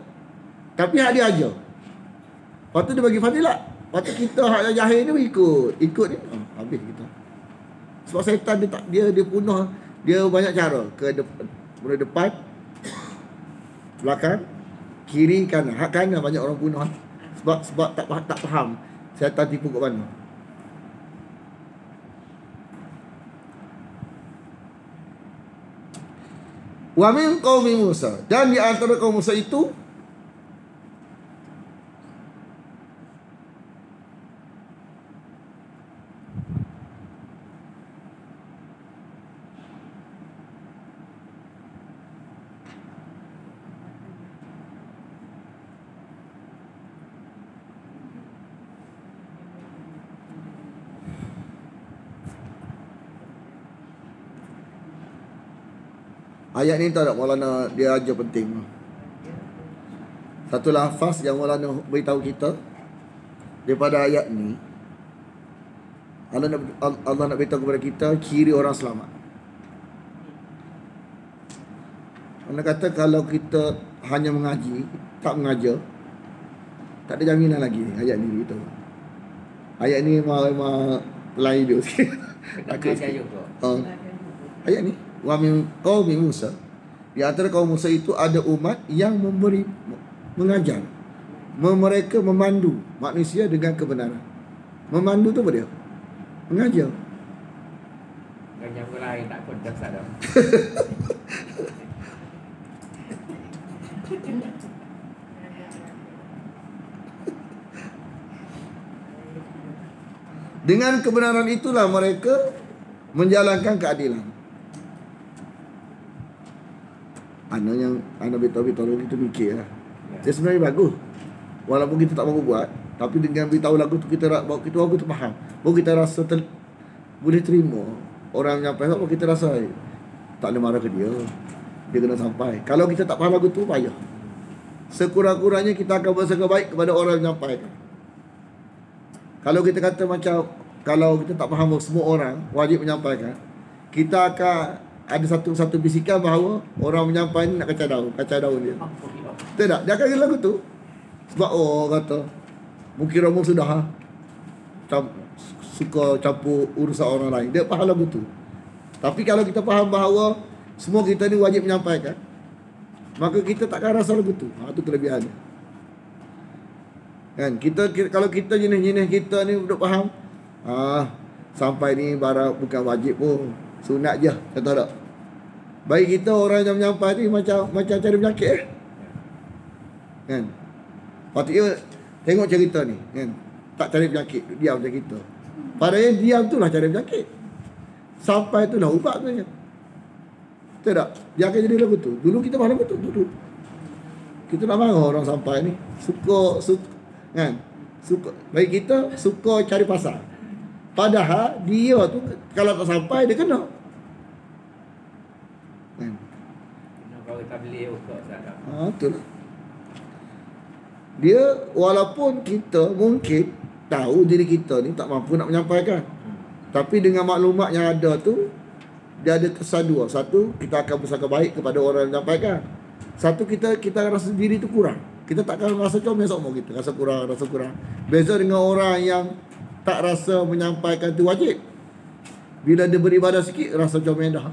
Tapi hak dia ajar. Lepas tu dia bagi fadilat. Lepas tu kita hak yang jahil ni ikut ni, habis kita. Sebab syaitan dia punah. Dia banyak cara. Depan, belakang, kiri, kanan. Hak kanan banyak orang punah. Sebab tak faham syaitan tipu kat mana. Wa min qaumi Musa, dan di antara kaum Musa itu ayat ni tak ada Maulana dia ajar penting. Satu lafaz yang Maulana beritahu kita daripada ayat ni, Allah nak beritahu kepada kita ciri orang selamat. Allah kata kalau kita hanya mengaji, tak mengajar, tak ada jaminan lagi ni. Ayat ni beritahu. Ayat ni memang lain dia sikit. Ayat ni, wa min qaumi Musa, di antara kaum Musa itu ada umat yang mengajar, mereka memandu manusia dengan kebenaran. Memandu tu apa dia? Mengajar. orang lain tak kontak sadar. Dengan kebenaran itulah mereka menjalankan keadilan. Anak beritahu itu mikir lah. Dia sebenarnya bagus. Walaupun kita tak mahu buat, tapi dengan beritahu lagu tu kita baru kita faham. Baru kita rasa boleh terima. Orang menyampaikan, baru kita rasa tak boleh marah ke dia. Dia kena sampai. Kalau kita tak faham lagu tu, payah. Sekurang-kurangnya kita akan berusaha baik kepada orang yang menyampaikan. Kalau kita kata macam, kalau kita tak faham semua orang wajib menyampaikan, kita akan ada satu bisikan bahawa orang menyampaikan nak kacau daun dia. Betul tak? Dia akan kena lagu tu. Sebab kata mungkin Romo sudah suka campur urusan orang lain. Dia faham lagu tu. Tapi kalau kita faham bahawa semua kita ni wajib menyampaikan, maka kita takkan rasa lagu tu. Itu kelebihannya. Kan? Kalau kita jenis-jenis kita ni duduk faham, sampai ni barang bukan wajib pun, sunat je, kata tak? Baik kita orang yang menyampai ni macam cari penyakit kan? Patutnya tengok cerita ni kan, tak cari penyakit, diam macam kita. Padahal diam tu lah cari penyakit. Sampai tu lah ubat tu kan. Betul tak? Dia akan jadi lagu tu. Dulu kita faham lagu tu dulu. Kita nak marah orang sampai ni. Suka kan? Baik kita suka cari pasal. Padahal dia tu kalau tak sampai dia kena. Kan? Kalau kita beli ukak sadar. Betul. Dia walaupun kita mungkin tahu diri kita ni tak mampu nak menyampaikan. Tapi dengan maklumat yang ada tu, dia ada kesan dua. Satu, kita akan berusaha baik kepada orang yang menyampaikan. Satu, kita rasa diri tu kurang. Kita takkan rasa comel sama kita. Rasa kurang. Beza dengan orang yang tak rasa menyampaikan tu wajib. Bila dia beribadah sikit, rasa comel dah.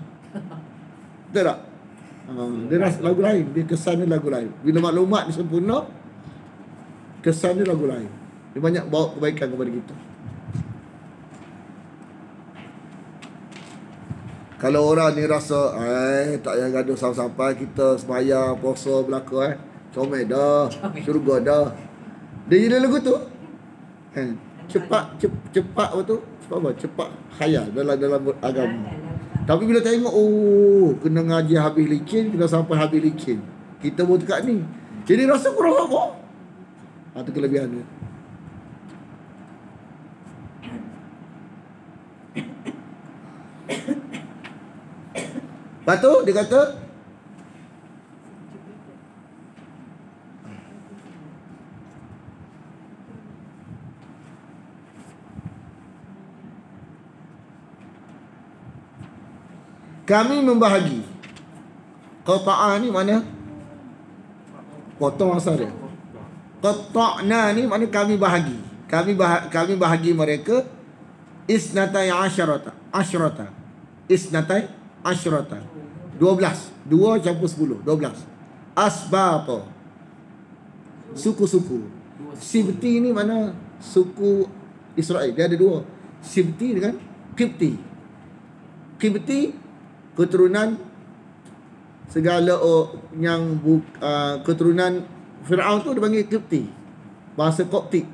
Betul tak? Dia rasa lagu lain. Dia kesan dia lagu lain. Bila maklumat dia sempurna, kesan dia lagu lain. Dia banyak bawa kebaikan kepada kita. Kalau orang ni rasa tak payah gaduh sampai kita sembahyang, puasa, belaka comel dah, syurga dah. Dia jadi lagu tu. Cepat apa tu? Cepat khayal dalam agama. Tapi bila tengok kena ngaji habis licin, kena sampai habis licin. Kita pun dekat ni. Jadi rasa kurang apa? Itu kelebihan dia. Lepas tu dia kata kami membahagi. Qata'ah ni mana? Potong asal dia. Qata'na ni mana kami bahagi. Kami bahagi mereka isnatai asyrata. Isnatai asyrata. 12. 2 campur 10. 12. Asbata. Suku-suku. Sibti ni mana? Suku Israel. Dia ada dua. Sibti dengan Qibti. Qibti keturunan segala yang keturunan Fir'aun tu dipanggil Qibti. Bahasa Koptik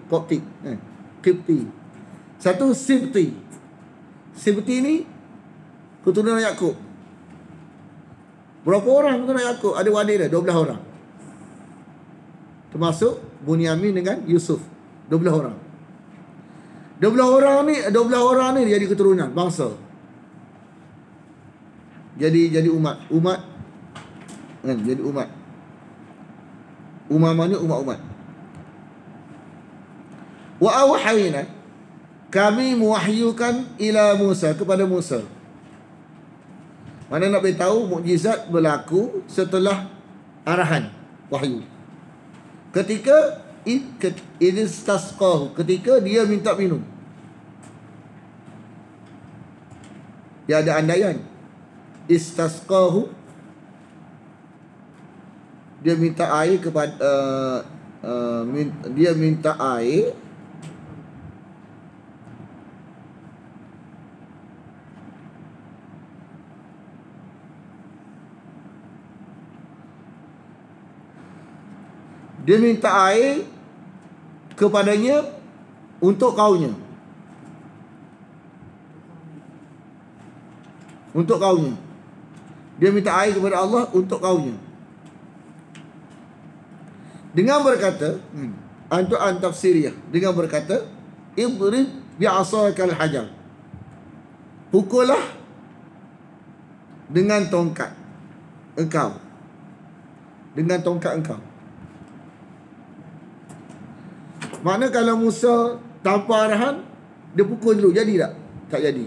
Qibti. Satu Sibti. Sibti ni keturunan Yakub. Berapa orang keturunan Yakub? Ada wadik dia 12 orang. Termasuk Bunyamin dengan Yusuf. 12 orang. 12 orang ni jadi keturunan bangsa. Jadi umat kan, jadi umat. Umamanya umat. Wa awhayna, kami mewahyukan ila Musa, kepada Musa. Mana nak beritahu mukjizat berlaku setelah arahan wahyu. Ketika istasqahu, ketika dia minta minum. Dia ada andaian. Istasqahu, dia minta air kepada dia minta air Dia minta air kepadanya untuk kaumnya. Untuk kaumnya. Dia minta air kepada Allah untuk kaumnya. Dengan berkata, untuk tafsiriyah, dengan berkata, idrib bi'asakal hajar. Pukullah dengan tongkat engkau. Dengan tongkat engkau. Makna kalau Musa tanpa arahan, dia pukul dulu, jadi tak? Tak jadi.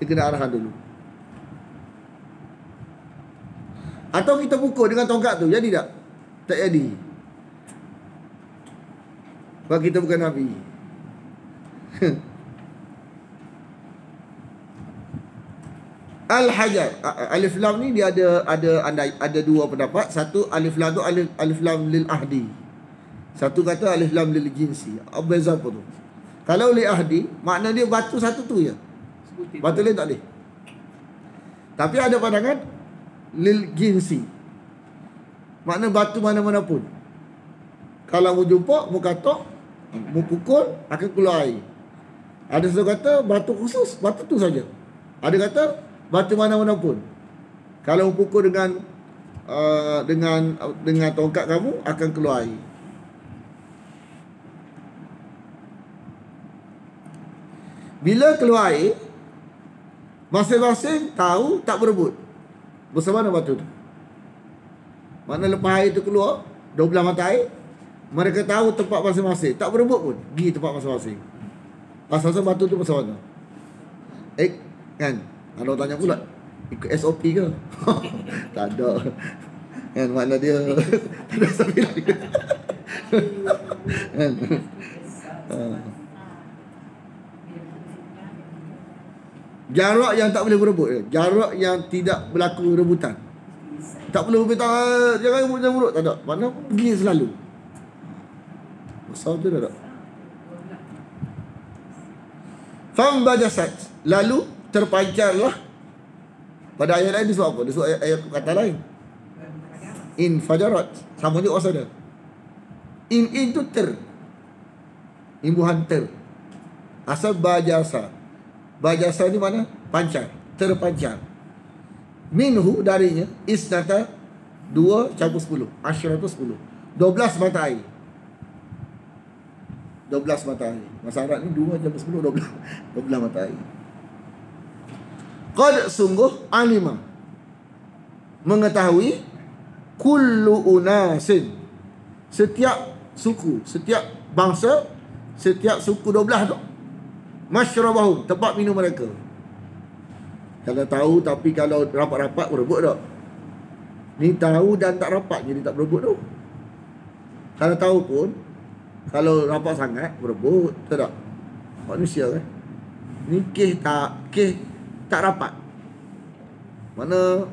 Dia kena arahan dulu. Atau kita pukul dengan tongkat tu, jadi tak? Tak jadi. Sebab kita bukan Nabi. Al-Hajar, alif lam ni dia ada dua pendapat. Satu, alif lam tu alif lam lil ahdi. Satu kata alif lam lil jinsi. Apa beza apa tu? Kalau lil ahdi, makna dia batu satu tu je. Batu lain tak boleh. Tapi ada pandangan lil jinsi. Makna batu mana-mana pun. Kalau mu jumpa, mu katok, mu pukul, akan keluar air. Ada satu kata batu khusus, batu tu saja. Ada kata batu mana-mana pun. Kalau mu pukul dengan tongkat kamu, akan keluar air. Bila keluar air, masing-masing tahu tak berebut. Bersama mana batu tu? Mana lepas air tu keluar, 12 mata air, mereka tahu tempat masing-masing. Tak berebut pun, pergi tempat masing-masing. Asal-asal batu tu pasal mana? Kan? Ada orang tanya pula, ikut SOP ke? Tak ada. Kan, makna dia tak ada sambil. Kan? Jarak yang tak boleh berebut, jarak yang tidak berlaku rebutan. Tak perlu berita, jangan berut, tak ada. Mana pergi selalu. Besar tu tak ada. Fambajasat, lalu terpancarlah. Pada ayat lain disebut apa? Disebut ayat kata lain. In fajarat, sama juga asal dia. In tu ter, imbuhan ter. Asal bajasa. Bajasa ni mana? Pancar, terpancar. Minhu darinya isnata 2 campur 10, asyaratu 10. 12 mata air. 12 mata air. Masa Arab ni 2 campur 10, 12 mata air. Qad sungguh alima, mengetahui, kullu unasin, setiap suku, setiap bangsa, setiap suku 12 tu, masyrabahum, tempat minum mereka. Kalau tahu tapi kalau rapat-rapat berebut tak? Ni tahu dan tak rapat, jadi tak berebut tu. Kalau tahu pun, kalau rapat sangat berebut, tak tak? Manusia kan. Ni kes tak rapat. Mana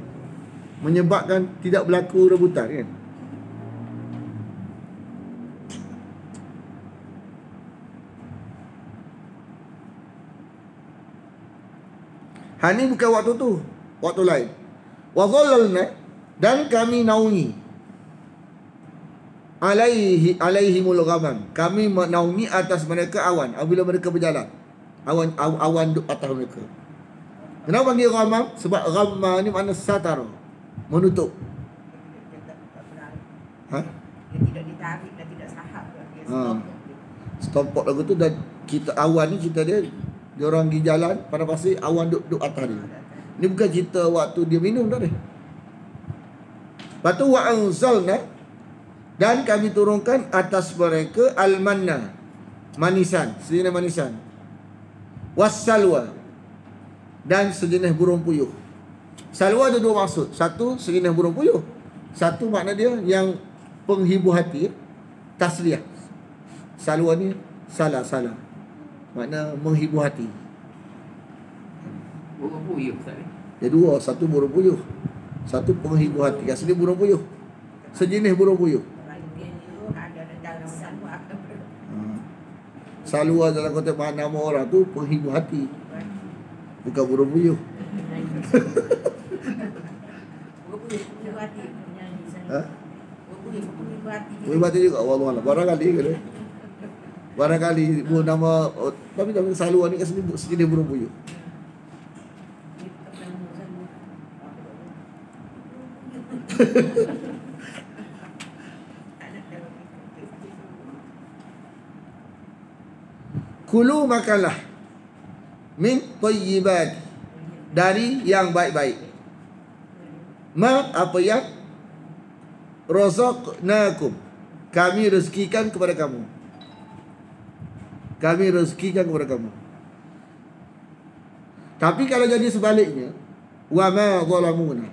menyebabkan tidak berlaku rebutan kan. Ini bukan waktu tu, waktu lain. Wa dhallalna, dan kami naungi alaihimul ghamam, kami menaungi atas mereka awan apabila mereka berjalan. Awan duduk atas mereka. Kenapa panggil ghamam? Sebab ghamma ni makna satar, menutup. Dia tidak ditarik dan tidak sahab. Dia stop lagu tu. Dan kita awan ni cerita dia orang pergi jalan pada pasir, awan duduk atas dia. Ni bukan cerita waktu dia minum tak dia. Lepas tu wa anzalna, dan kami turunkan atas mereka al-manna, manisan, sejenis manisan, was-salwa, dan sejenis burung puyuh. Salwa ada dua maksud. Satu, sejenis burung puyuh. Satu makna dia yang penghibur hati, tasliah. Salwa ni salah makna menghibur hati. Burung puyuh tak ni? Dia dua, satu burung puyuh, satu penghibur hati. Asli burung puyuh, sejenis burung puyuh. Salwa dalam konteks nama orang tu penghibur hati, bukan burung puyuh. Berhati juga Allah. Barangkali ke dia. Barangkali ibu nama tapi nama selalu ni kat sini sejenis burung puyuh. Kulu makanlah min thayyibat, dari yang baik-baik. Ma apa yang razaqnakum, kami rezekikan kepada kamu. Kami rezekikan kepada kamu. Tapi kalau jadi sebaliknya, wa ma zalamuna,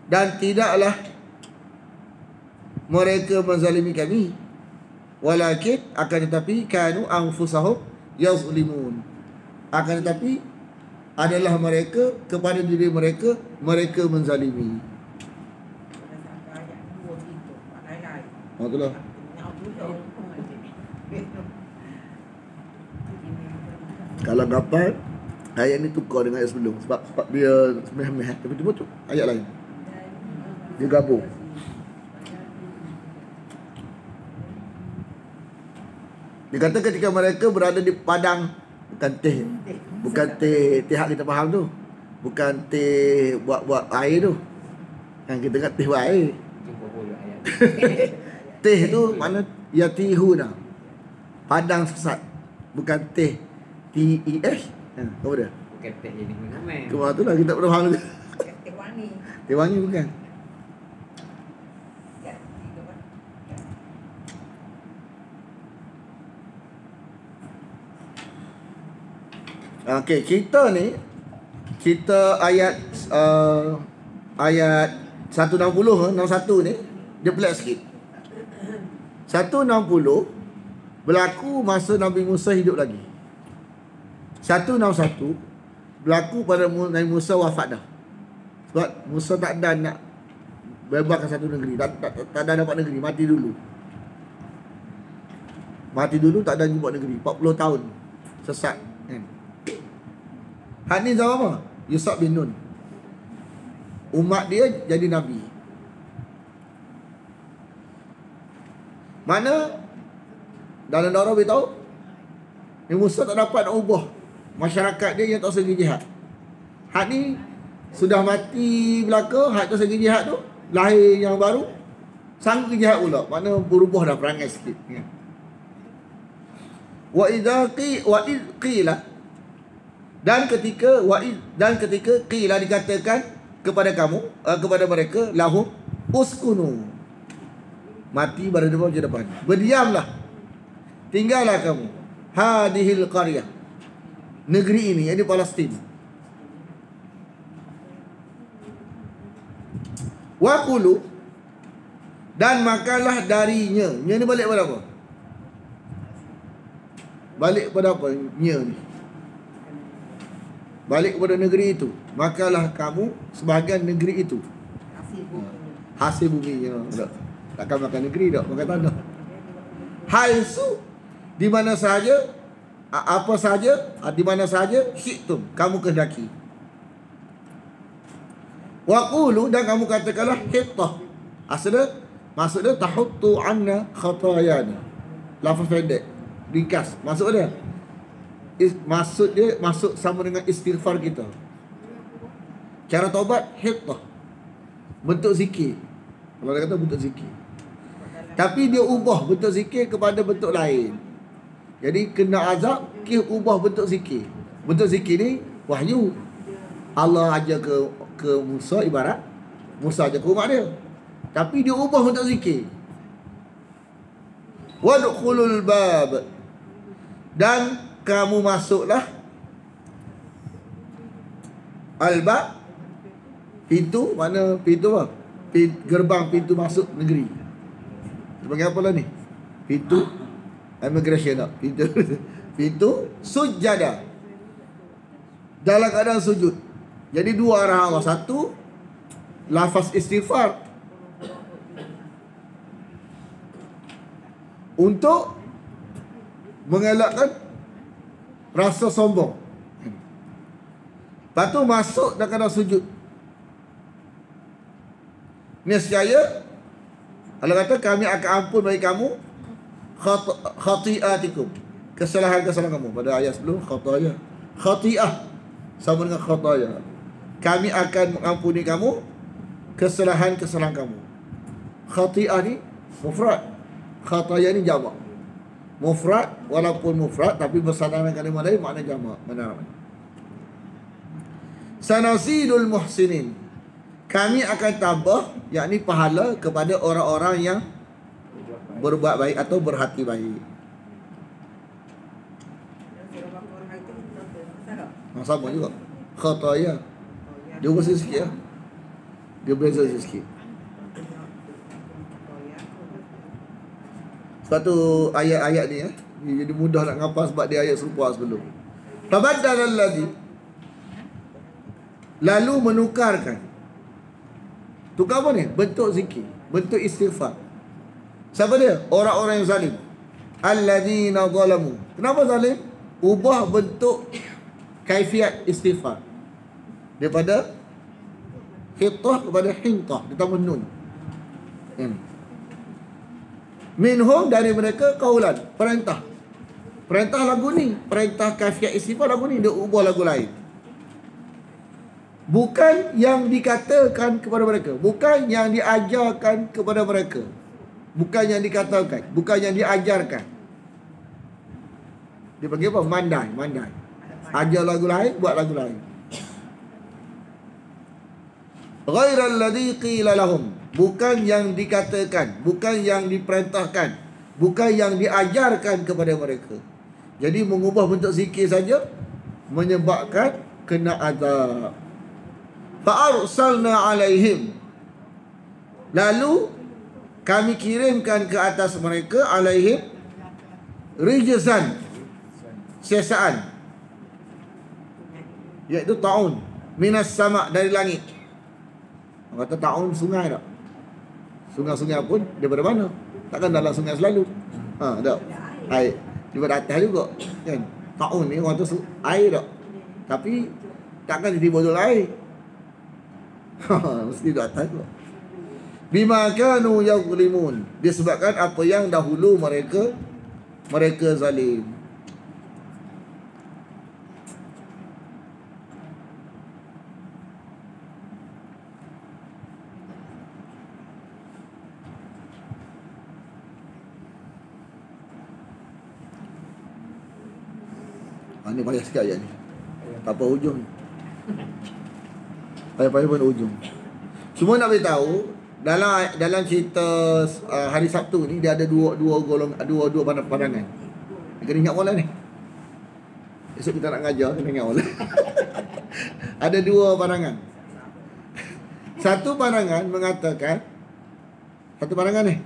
dan tidaklah mereka menzalimi kami, walakin akan tetapi kanu anfusahum yazlimun, akan tetapi adalah mereka kepada diri mereka menzalimi. Itulah. Kalau kapal ayat ni tukar dengan ayat sebelum sebab dia semeh-meh, tapi tu betul ayat lain. Dia gabung. Dia kata ketika mereka berada di padang, bukan teh hak kita faham tu. Bukan teh buat air tu. Yang kita kata teh buat air. Teh tu mana yatihuna, padang sesat. Bukan teh TEH. Apa dia? Bukan teh jadi mana. Kau tu lah kita pernah faham tu. Teh wangi. Teh wangi bukan. Okey, kita ni ayat 160 61 ni dia pelik sikit. 160 berlaku masa Nabi Musa hidup lagi. 161 berlaku pada Nabi Musa wafat dah. Sebab Musa tak ada nak bebaskan satu negeri, tak ada dapat negeri, mati dulu. Tak ada buat negeri, 40 tahun sesat kan. Had ni zaman apa? Yusuf bin Nun. Umat dia jadi Nabi. Mana dalam darah beritahu Nabi Musa tak dapat nak ubah masyarakat dia yang tak segi jihad. Had ni sudah mati belaka, had tu segi jihad tu lahir yang baru, sanggup jihad pula. Mana berubah dah perangai sikit ya. Wa idza qila, dan ketika qila dikatakan kepada kamu, kepada mereka, lahum uskunu, mati pada depan, berdiamlah, tinggallah kamu, hadihil qaryah, negeri ini, iaitu Palestin. Wa kulu, dan makanlah darinya. Nya ni balik pada apa? Balik pada apa nya ni? Balik kepada negeri itu. Makalah kamu sebahagian negeri itu. Hasil buminya. Takkan makan negeri tak, makan tanah. Haisu, di mana saja, apa saja, di mana saja syi'tum, kamu kehendaki. Wa qulu, dan kamu katakanlah hittah. Maksudnya tahuttu anna khatayana. Lafaz pendek, ringkas. Maksud dia masuk sama dengan istighfar kita. Cara taubat hittah, bentuk zikir. Kalau dia kata bentuk zikir, tapi dia ubah bentuk zikir kepada bentuk lain. Jadi kena azab, kita ubah bentuk zikir. Bentuk zikir ni wahyu. Allah ajar ke Musa, ibarat Musa ajar ke umat dia, tapi dia ubah bentuk zikir. Wadkhulul bab, dan kamu masuklah al-bab, pintu. Mana pintu apa? Gerbang pintu masuk negeri. Sebagai apa lah ni? Pintu immigration tak? Pintu sujada, dalam keadaan sujud. Jadi dua arah Allah. Satu, lafaz istighfar untuk mengelakkan rasa sombong. Lepas tu masuk dalam keadaan sujud. Nescaya Allah kata kami akan ampun bagi kamu khati'atikum, kesalahan-kesalahan kamu. Pada ayat sebelum khataya. Khati'ah sama dengan khataya. Kami akan mengampuni kamu kesalahan-kesalahan kamu. Khati'ah ni mufrad, khataya ni jamak. Mufrad walaupun mufrad tapi bersandar dengan kalimah lain makna jamak. Mana? Sanazidul muhsinin. Kami akan tambah yakni pahala kepada orang-orang yang berbuat baik atau berhati baik. Sama juga. Khataya. Dia berbeza sikit lah. Dia berbeza sikit. Sebab tu ayat-ayat ni jadi mudah nak ngapal sebab dia ayat serupa sebelum. Tabaddal alladhi, lalu menukarkan. Tukar apa ni? Bentuk zikir, bentuk istighfar. Siapa dia? Orang-orang yang zalim. Alladzina zalamu. Kenapa zalim? Ubah bentuk kaifiat istighfar daripada hittah kepada hintah, ditambah nun. Minhum, dari mereka, kaulan, perintah. Perintah lagu ni, perintah kaifiat istighfar lagu ni, dia ubah lagu lain. Bukan yang dikatakan kepada mereka, bukan yang diajarkan kepada mereka, bukan yang dikatakan, bukan yang diajarkan. Dia panggil apa? Mandai, mandai. Ajar lagu lain, buat lagu lain. Ghairal ladzi qila lahum, bukan yang dikatakan, bukan yang diperintahkan, bukan yang diajarkan kepada mereka. Jadi mengubah bentuk zikir saja menyebabkan kena azab. Fa arsalna alaihim, lalu kami kirimkan ke atas mereka, alaihim, rijzan, siasaan, iaitu ta'un, minas sama', dari langit. Orang kata ta'un sungai tak? Sungai-sungai pun daripada mana? Takkan dalam sungai selalu. Tak. Air daripada atas juga kan. Ta'un ni orang tu air tak? Tapi takkan tiba-tiba duduk air. Mesti duduk atas juga. Bima kanu yazlimun, disebabkan apa yang dahulu mereka zalim. Ni payah sikit ayat ni. Tak apa hujung. Payah-payah pun hujung. Cuma nak beritahu, dalam cerita hari Sabtu ni dia ada dua pandangan. Kena ingat wala ni. Esok kita nak ngajar, kena ingat wala. Ada dua pandangan. Satu pandangan mengatakan, satu pandangan ni,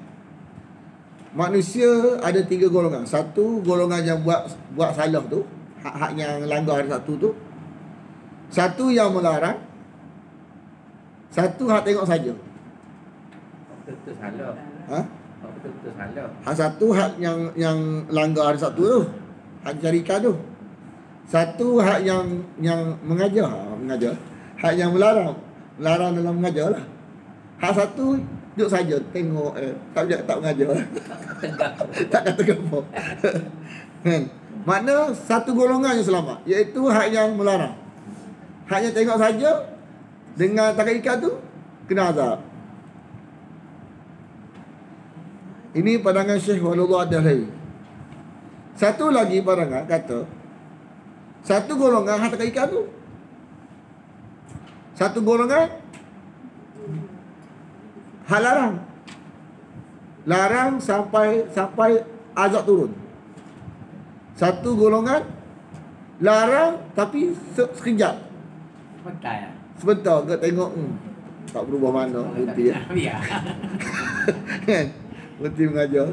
manusia ada 3 golongan. Satu golongan yang buat salah tu, hak yang langgar hari Sabtu tu. Satu yang melarang. Satu hak tengok saja. Betul salah. Betul salah. Hak satu hak yang langgar hari Sabtu tu, hak syarikat tu. Satu hak yang mengajar, mengajar. Hak yang melarang dalam mengajar lah. Hak satu duduk saja tengok, tak mengajar. Tak kata apa. Kan? Makna satu golongan yang selamat, iaitu hak yang melarang. Hak yang tengok saja dengan takat ikat tu kena azab. Ini pandangan Syekh Walullah Ad-Dahlawi. Satu lagi pandangan kata, satu golongan hak takat ikat tu, satu golongan hak larang. Larang sampai azab turun. Satu golongan larang tapi sekejap. Sebentar ke tengok, tak berubah mana, berhenti ya. Kan? Berhenti mengajar.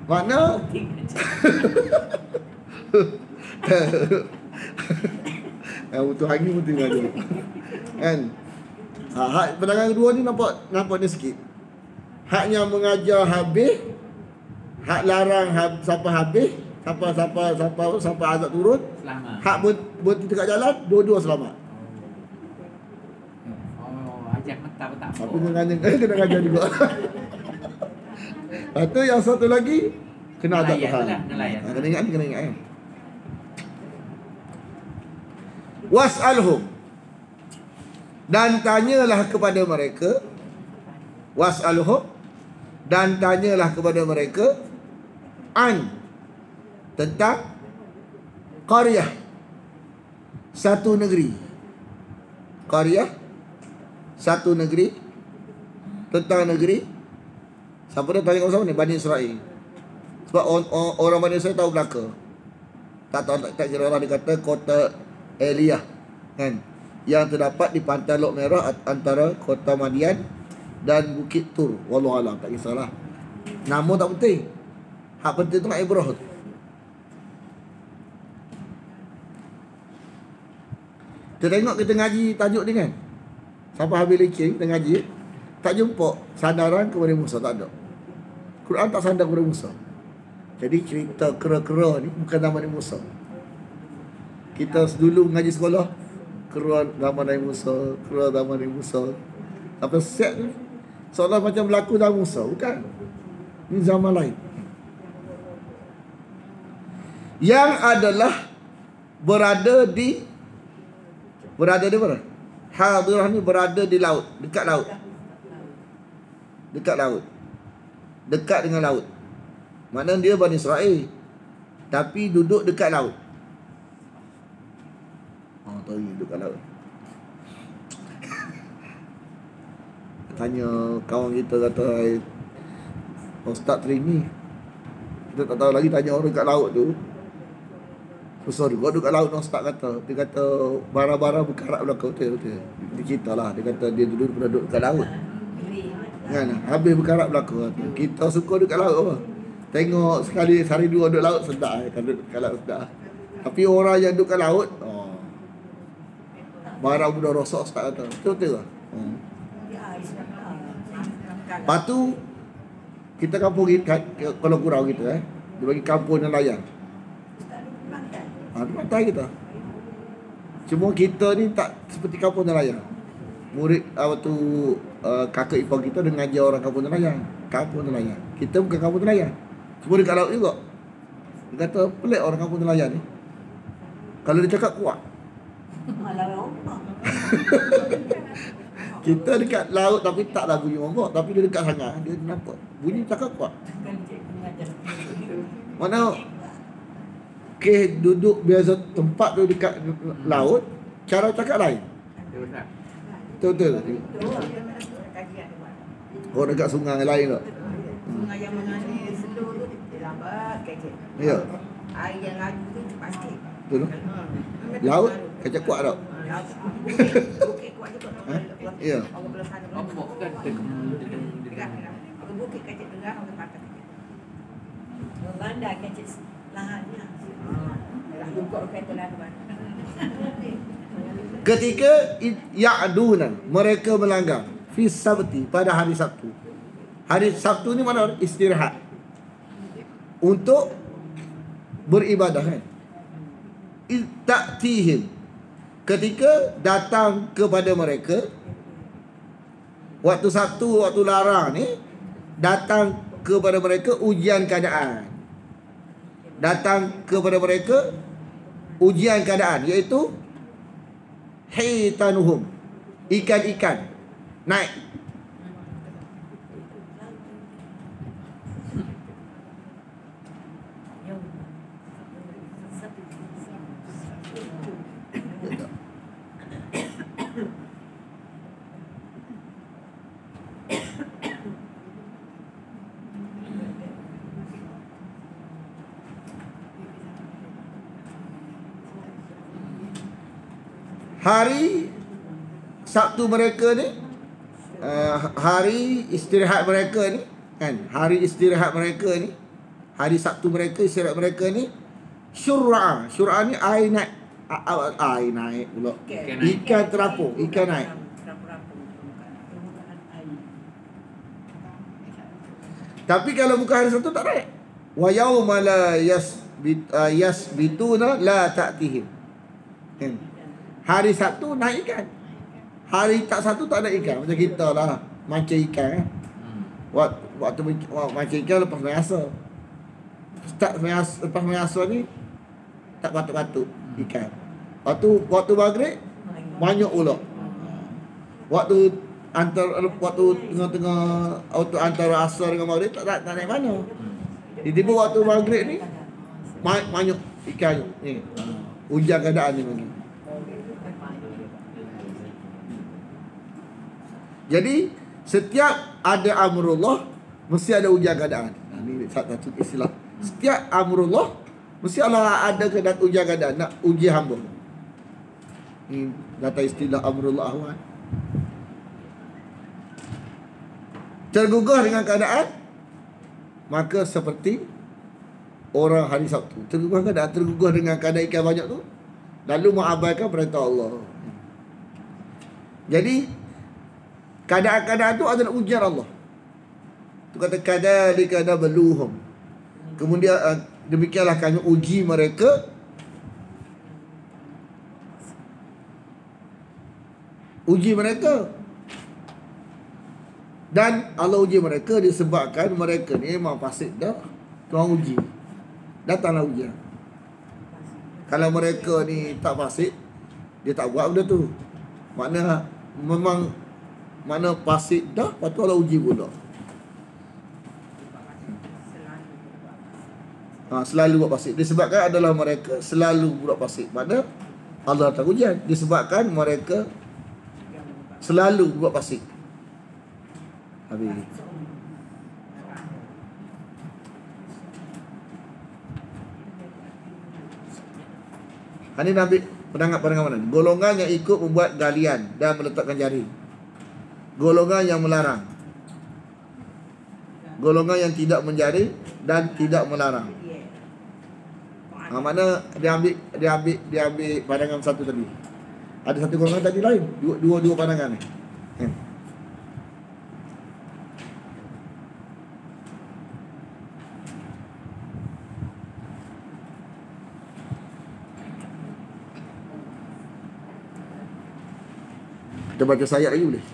Makna butuh angin berhenti mengajar. Kan? Hak pandangan kedua ni nampak ni sikit. Hak yang mengajar habis, hak larang sampai habis, sampai azab turun. Selamat. Hak berhenti dekat jalan, dua-dua selamat. Macam mentah pun tak apa. Tapi kena ngajar juga. Lepas tu yang satu lagi kena adab Nelayan Tuhan. lah, nelayan. Kena ingat kan. Was'alhum, dan tanyalah kepada mereka. Was'alhum, dan tanyalah kepada mereka tentang qaryah, satu negeri. Qaryah, satu negeri. Tentang negeri. Siapa dah tanya orang ni? Bani Israel. Sebab orang Bani Israel tahu belaka. Tak kira orang dia kata kota Eliyah, kan, yang terdapat di pantai Laut Merah antara kota Madian dan Bukit Tur. Wallahu alam, tak kisahlah. Nama tak penting. Hak penting tu nak ibrah tu. Kita tengok kita ngaji tajuk ni kan. Sampai habis leceh kita ngaji, tak jumpa sandaran kepada Musa, tak ada. Quran tak sandar kepada Musa. Jadi cerita kera-kera ni bukan nama Nabi Musa. Kita dulu ngaji sekolah, kera nama Nabi Musa, kera nama Nabi Musa. Apa set ni seolah macam berlaku dalam Musa. Bukan. Ini zaman lain. Yang adalah berada di mana? Hadirah ni berada di laut, dekat laut. Dekat laut. Dekat dengan laut. Maknanya dia Bani Israel, tapi duduk dekat laut. Oh, tahu duduk kat laut. Tanya kawan kita kata, Ustaz Trini, kita tak tahu lagi, tanya orang dekat laut tu. Susah juga duduk kat laut. Ustaz kata, dia kata bara-bara berkarat belakang. Betul. Dia cerita lah. Dia kata dia dulu pernah duduk kat laut, kan? Habis berkarat belakang. Kita suka duduk kat laut apa? Tengok sekali sehari dua duduk laut sedap. Kalau duduk kat laut sedap. Tapi orang yang duduk kat laut, barang budak rosak, Ustaz kata. Betul lah. Lepas tu kita kampung kalau kurang kita dia bagi kampung nelayan. Di pantai kita. Cuma kita ni tak seperti kampung nelayan. Murid kakak ipar kita dengan ajar orang kampung nelayan. Kampung nelayan. Kita bukan kampung nelayan. Cuma dekat laut juga. Dia kata pelik orang kampung nelayan ni. Kalau dia cakap kuat. Kita dekat laut tapi taklah bunyi ombak, tapi dia dekat sangat, dia nampak bunyi cakap kuat. Mana duduk biasa tempat tu dekat laut, cara cakap lain. Betul. Orang dekat sungai lain tak? Sungai yang mengalir slow tu dia lambat kecil. Ya. Air yang laju tu cepat sikit. Betul. Laut kecil kuat tak? Bukit kuat juga. Ya. Orang belah sana. Lombok kan Orang bukit kecil dengar, orang patah kecil. Orang bandar kecil lahannya. Dah buka kereta laluan. Ketika ya'duna, mereka melanggar fi sabti, pada hari Sabtu. Hari Sabtu ni mana? Istirahat untuk beribadah, kan? Ta'tihim, ketika datang kepada mereka waktu Sabtu, waktu larang ni, datang kepada mereka ujian keadaan. Datang kepada mereka ujian keadaan, iaitu hitanuhum, ikan-ikan naik. Hari Sabtu mereka ni, hari istirahat mereka ni, kan? Hari istirahat mereka ni, hari Sabtu mereka, istirahat mereka ni, syur'a. Syur'a ni air naik. Air naik pula. Ikan terapung, ikan naik. Tapi kalau bukan hari Sabtu tak naik. Wa yauma la yasbituna la ta'tihim. Hari Sabtu naik ikan. Hari tak satu tak ada ikan. Macam kita lah, mancing ikan kan. Waktu mancing ikan lepas biasa. Lepas biasa ni tak batuk-batuk ikan. Waktu maghrib banyak pula. Waktu tengah-tengah waktu antara asar dengan maghrib tak naik mana. Tiba-tiba waktu maghrib ni banyak ikan ni. Hujan keadaan ni lagi. Jadi setiap ada amrullah mesti ada ujian keadaan. Ini satu istilah. Setiap amrullah mesti Allah ada keadaan ujian keadaan nak uji hamba. Ini data istilah amrullah ahwan. Tergugah dengan keadaan, maka seperti orang hari Sabtu tergugah dengan keadaan ikan banyak tu, lalu mengabaikan perintah Allah. Jadi keadaan-keadaan tu adalah ujian Allah. Tu kata kadzalika nabluhum. Kemudian demikianlah kami uji mereka. Dan Allah uji mereka disebabkan mereka ni memang fasik dah. Tuhan uji. Datanglah ujian. Kalau mereka ni tak fasik, dia tak buat benda tu. Mana fasik dah, lepas tu Allah uji pula. Selalu buat fasik. Disebabkan adalah mereka selalu buat fasik. Mana Allah tak ujian. Disebabkan mereka selalu buat fasik. Habis. Ini Nabi pendangat mana? Golongan yang ikut membuat galian dan meletakkan jari. Golongan yang melarang. Golongan yang tidak menjari dan tidak melarang. Mana dia ambil pandangan satu tadi. Ada satu golongan tadi lain. Dua pandangan ni. Kita baca ayat lagi boleh?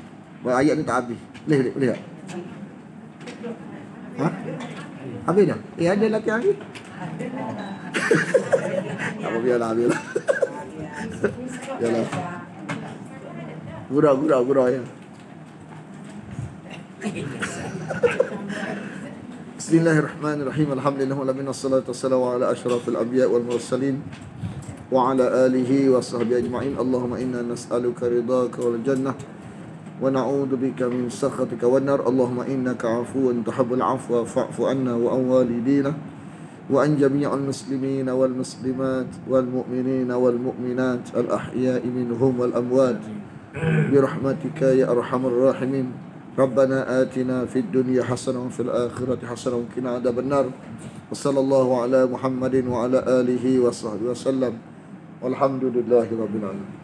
Ayat ni tak habis. Boleh tak? Habis dah? Ada latihan lagi? Apa biarlah, habislah. Biarlah. Gurau ya. Bismillahirrahmanirrahim. Alhamdulillah wassalatu wassalamu ala asyrafil anbiya wal mursalin wa ala alihi wa sahbihi ajma'in. Allahumma inna nas'aluka ridhaka wal jannah wa na'udzu bika min sakhatika wan nar. Allahumma innaka 'afuwun tuhibbul 'afwa fa'fu 'anna wa an walidina wa an jami'al muslimina wal muslimat wal mu'minina wal mu'minat al ahya'i minhum wal amwat bi rahmatika ya arhamar rahimin. Rabbana atina fid dunya hasanah wa fil akhirati hasanah wa qina adzabannar. Wa sallallahu ala Muhammadin wa ala alihi wa sahbihi wasallam. Walhamdulillahi rabbil alamin.